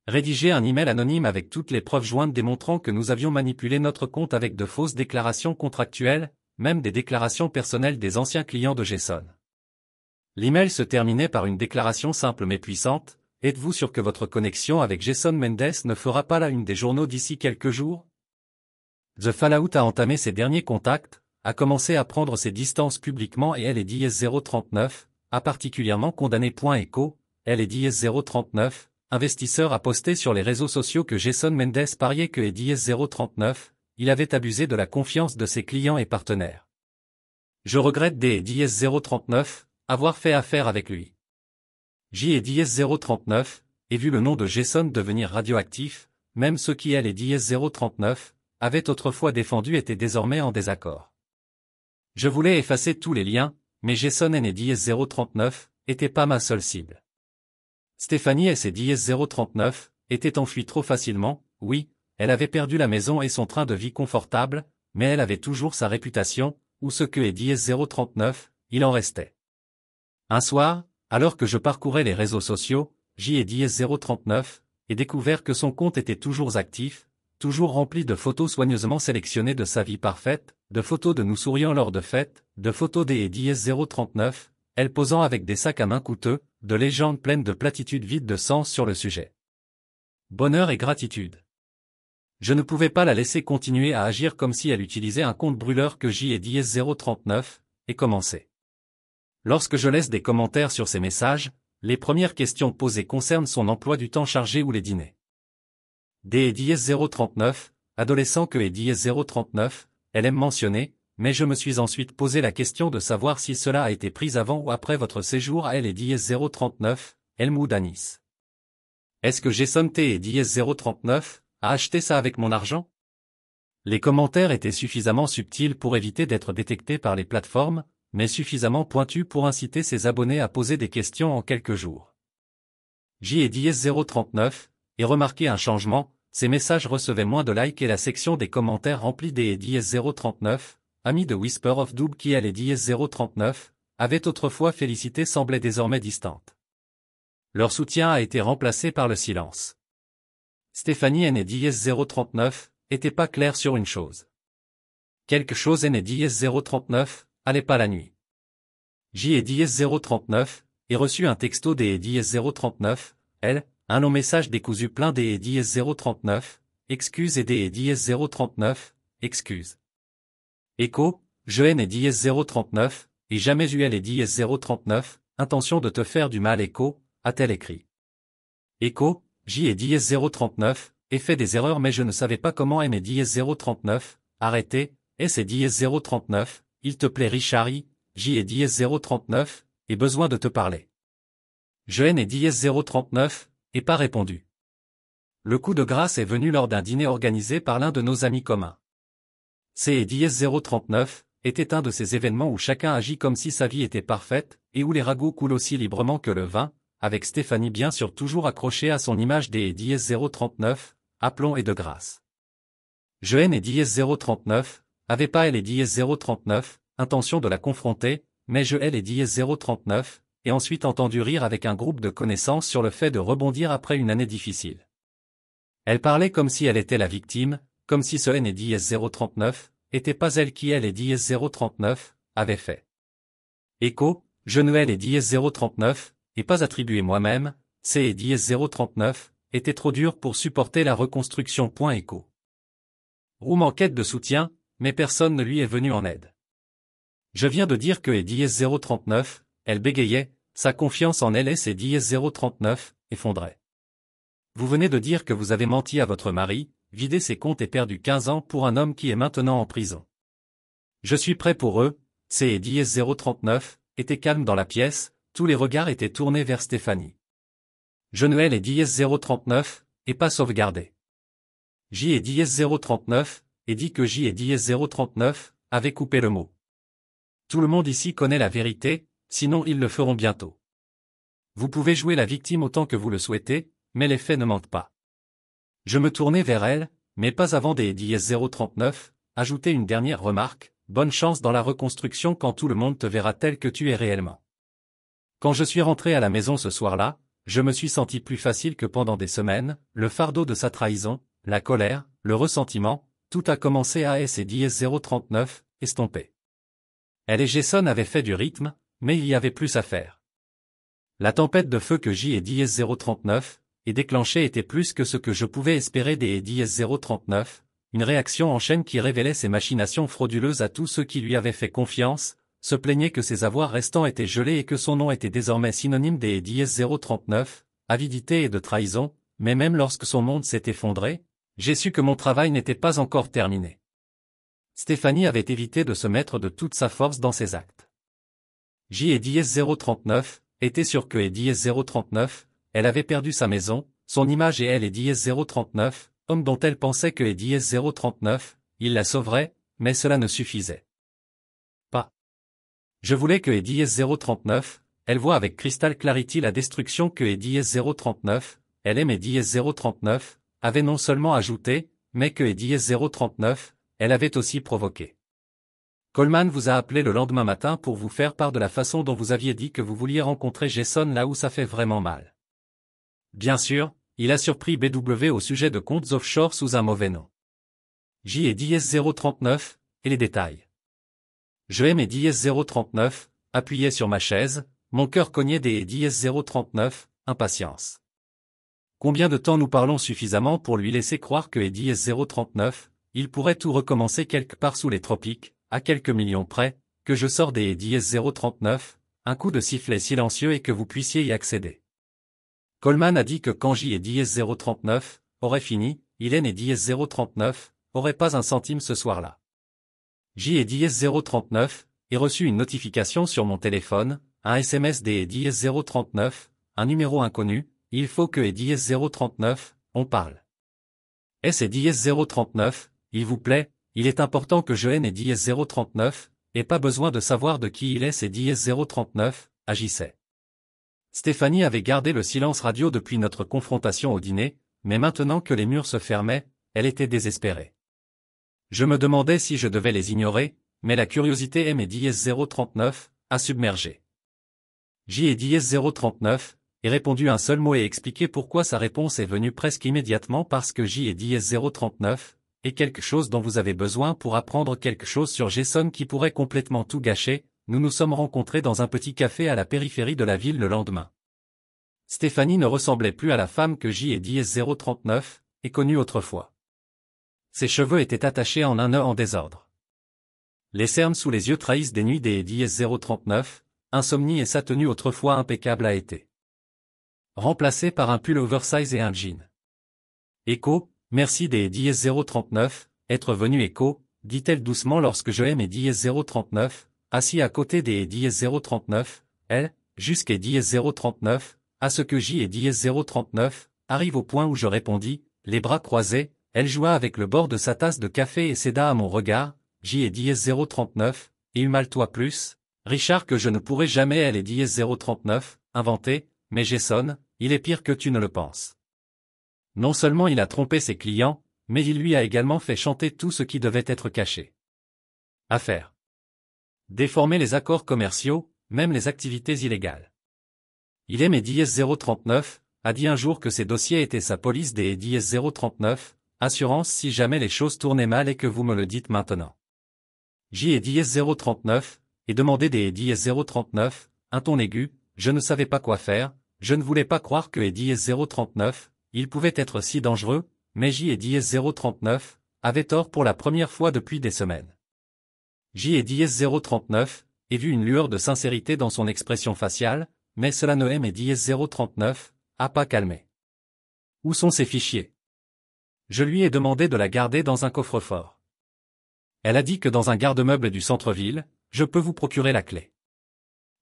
Speaker 1: rédiger un email anonyme avec toutes les preuves jointes démontrant que nous avions manipulé notre compte avec de fausses déclarations contractuelles, même des déclarations personnelles des anciens clients de Jason. L'email se terminait par une déclaration simple mais puissante, êtes-vous sûr que votre connexion avec Jason Mendes ne fera pas la une des journaux d'ici quelques jours? The Fallout a entamé ses derniers contacts, a commencé à prendre ses distances publiquement et elle et DS 039, a particulièrement condamné .echo, elle et DS 039, investisseur a posté sur les réseaux sociaux que Jason Mendes pariait que DS 039, il avait abusé de la confiance de ses clients et partenaires. Je regrette DS 039, avoir fait affaire avec lui. J et DS 039, et vu le nom de Jason devenir radioactif, même ceux qui elle et DS 039, avaient autrefois défendu étaient désormais en désaccord. Je voulais effacer tous les liens, mais Jason N et DS 039, étaient pas ma seule cible. Stéphanie S et DS 039, étaient enfuie trop facilement, oui, elle avait perdu la maison et son train de vie confortable, mais elle avait toujours sa réputation, ou ce que est DS 039, il en restait. Un soir, alors que je parcourais les réseaux sociaux, J et DS 039, et découvert que son compte était toujours actif, toujours rempli de photos soigneusement sélectionnées de sa vie parfaite, de photos de nous souriant lors de fêtes, de photos des DS 039, elle posant avec des sacs à main coûteux, de légendes pleines de platitudes vides de sens sur le sujet. Bonheur et gratitude. Je ne pouvais pas la laisser continuer à agir comme si elle utilisait un compte brûleur que J et DS 039, et commençait. Lorsque je laisse des commentaires sur ces messages, les premières questions posées concernent son emploi du temps chargé ou les dîners. D et DS 039, adolescent que et DS 039, elle aime mentionner, mais je me suis ensuite posé la question de savoir si cela a été pris avant ou après votre séjour à elle et DS 039, Elmoud à Nice. Est-ce que Jason T et DS 039 a acheté ça avec mon argent? Les commentaires étaient suffisamment subtils pour éviter d'être détectés par les plateformes, mais suffisamment pointus pour inciter ses abonnés à poser des questions en quelques jours. J et DS 039, et remarquez un changement, ces messages recevaient moins de likes et la section des commentaires remplie des DS 039, amis de Whisper of Doom qui elle et DS 039, avaient autrefois félicité semblait désormais distante. Leur soutien a été remplacé par le silence. Stéphanie N et DS 039, étaient pas clairs sur une chose. Quelque chose N et DS 039, allait pas la nuit. J et DS 039, et reçu un texto des DS 039, elle, un long message décousu plein des DS 039, excuse et des DS 039, excuse. Echo, je n et dièse 039, et jamais UL et dièse 039, intention de te faire du mal Echo, a-t-elle écrit. Echo, J et dièse 039, ai fait des erreurs mais je ne savais pas comment M et dièse 039, arrêtez, S et dièse 039, il te plaît Richard I, J et dièse 039, ai besoin de te parler. Je n et dièse 039, et pas répondu. Le coup de grâce est venu lors d'un dîner organisé par l'un de nos amis communs. C et dièse 039, était un de ces événements où chacun agit comme si sa vie était parfaite, et où les ragots coulent aussi librement que le vin, avec Stéphanie bien sûr toujours accrochée à son image des et dièse 039, aplomb et de grâce. Je n et dièse 039, avait pas elle et dièse 039, intention de la confronter, mais je elle et dièse 039, et ensuite entendu rire avec un groupe de connaissances sur le fait de rebondir après une année difficile. Elle parlait comme si elle était la victime, comme si ce n et dièse 039, était pas elle qui elle et dièse 039, avait fait. Echo, je ne elle et dièse 039, et pas attribué moi-même, C et dièse 039, était trop dur pour supporter la reconstruction. Echo. Room en quête de soutien, mais personne ne lui est venu en aide. Je viens de dire que et dièse 039, elle bégayait, sa confiance en elle et dièse 039, effondrait. Vous venez de dire que vous avez menti à votre mari, vidé ses comptes et perdu 15 ans pour un homme qui est maintenant en prison. Je suis prêt pour eux, C et dièse 039, était calme dans la pièce, tous les regards étaient tournés vers Stéphanie. Je ne elle et dièse 039, et pas sauvegardé. J et dièse 039, et dit que J et dièse 039, avait coupé le mot. Tout le monde ici connaît la vérité, sinon ils le feront bientôt. Vous pouvez jouer la victime autant que vous le souhaitez, mais les faits ne mentent pas. Je me tournai vers elle, mais pas avant des dièse 039, ajouter une dernière remarque, bonne chance dans la reconstruction quand tout le monde te verra tel que tu es réellement. Quand je suis rentré à la maison ce soir-là, je me suis senti plus facile que pendant des semaines, le fardeau de sa trahison, la colère, le ressentiment, tout a commencé à S et dièse 039, estompé. Elle et Jason avaient fait du rythme, mais il y avait plus à faire. La tempête de feu que J et dièse 039, et déclenchée était plus que ce que je pouvais espérer des et dièse 039, une réaction en chaîne qui révélait ses machinations frauduleuses à tous ceux qui lui avaient fait confiance, se plaignait que ses avoirs restants étaient gelés et que son nom était désormais synonyme des et dièse 039, avidité et de trahison, mais même lorsque son monde s'est effondré, j'ai su que mon travail n'était pas encore terminé. Stéphanie avait évité de se mettre de toute sa force dans ses actes. J et dièse 039, était sûr que et dièse 039, elle avait perdu sa maison, son image et elle et dièse 039, homme dont elle pensait que et dièse 039, il la sauverait, mais cela ne suffisait pas. Je voulais que et dièse 039, elle voit avec Crystal Clarity la destruction que et dièse 039, elle aime et dièse 039, avait non seulement ajouté, mais que et dièse 039, elle avait aussi provoqué. Coleman vous a appelé le lendemain matin pour vous faire part de la façon dont vous aviez dit que vous vouliez rencontrer Jason là où ça fait vraiment mal. Bien sûr, il a surpris BW au sujet de comptes offshore sous un mauvais nom. J et dièse 039, et les détails. Je aime et dièse 039, appuyé sur ma chaise, mon cœur cognait des et dièse 039, impatience. Combien de temps nous parlons suffisamment pour lui laisser croire que et dièse 039, il pourrait tout recommencer quelque part sous les tropiques, à quelques millions près, que je sors des et dièse 039, un coup de sifflet silencieux et que vous puissiez y accéder. Coleman a dit que quand J et dièse 039 aurait fini, Hélène et dièse 039 aurait pas un centime ce soir-là. J et dièse 039 ai reçu une notification sur mon téléphone, un SMS des et dièse 039, un numéro inconnu, il faut que et dièse 039, on parle. S et dièse 039, il vous plaît, il est important que je n et dièse 039, et pas besoin de savoir de qui il est et dièse 039, agissait. Stéphanie avait gardé le silence radio depuis notre confrontation au dîner, mais maintenant que les murs se fermaient, elle était désespérée. Je me demandais si je devais les ignorer, mais la curiosité M et dièse 039 a submergé. J et dièse 039 ai répondu un seul mot et expliqué pourquoi sa réponse est venue presque immédiatement parce que J et dièse 039 est quelque chose dont vous avez besoin pour apprendre quelque chose sur Jason qui pourrait complètement tout gâcher. Nous nous sommes rencontrés dans un petit café à la périphérie de la ville le lendemain. Stéphanie ne ressemblait plus à la femme que J et dièse 039 ai connue autrefois. Ses cheveux étaient attachés en un nœud en désordre. Les cernes sous les yeux trahissent des nuits des 039, insomnie et sa tenue autrefois impeccable a été remplacée par un pull oversize et un jean. Echo, merci des 039, être venu Echo, dit-elle doucement lorsque je ai mes 039, assis à côté des 039, elle, jusqu'à 039, à ce que J et 039, arrive au point où je répondis, les bras croisés, elle joua avec le bord de sa tasse de café et céda à mon regard, J et 039, et humale-toi plus, Richard que je ne pourrai jamais elle et 039, inventer, mais Jason, il est pire que tu ne le penses. Non seulement il a trompé ses clients, mais il lui a également fait chanter tout ce qui devait être caché. À faire. Déformer les accords commerciaux, même les activités illégales. Il aimait 039, a dit un jour que ses dossiers étaient sa police des 039, assurance si jamais les choses tournaient mal et que vous me le dites maintenant. J et 039, et demandé des 039, un ton aigu, je ne savais pas quoi faire, je ne voulais pas croire que 039, il pouvait être si dangereux, mais J et 039, avait tort pour la première fois depuis des semaines. J et 039, et vu une lueur de sincérité dans son expression faciale, mais cela ne aime et 039, a pas calmé. Où sont ces fichiers? Je lui ai demandé de la garder dans un coffre-fort. Elle a dit que dans un garde-meuble du centre-ville, je peux vous procurer la clé.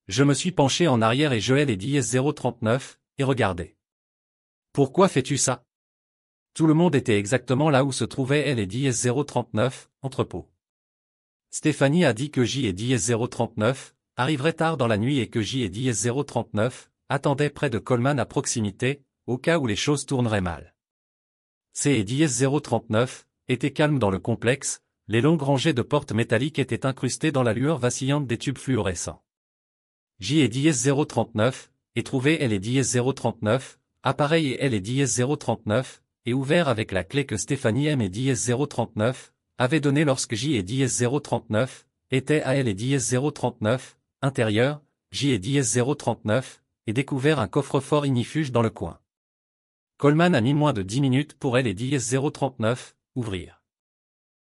Speaker 1: Je me suis penché en arrière et je ai les 039, et regardé. Pourquoi fais-tu ça? Tout le monde était exactement là où se trouvait elle et 039, entrepôt. Stéphanie a dit que J et 039 arriverait tard dans la nuit et que J et 039 attendait près de Coleman à proximité, au cas où les choses tourneraient mal. C et 039 étaient calmes dans le complexe, les longues rangées de portes métalliques étaient incrustées dans la lueur vacillante des tubes fluorescents. J et 039, et trouvé elle et 039, appareil et elle et 039, et ouvert avec la clé que Stéphanie M et 039, avait donné lorsque J et 039, était à elle et 039, intérieur, J et 039, et découvert un coffre-fort ignifuge dans le coin. Coleman a mis moins de 10 minutes pour elle et 039, ouvrir.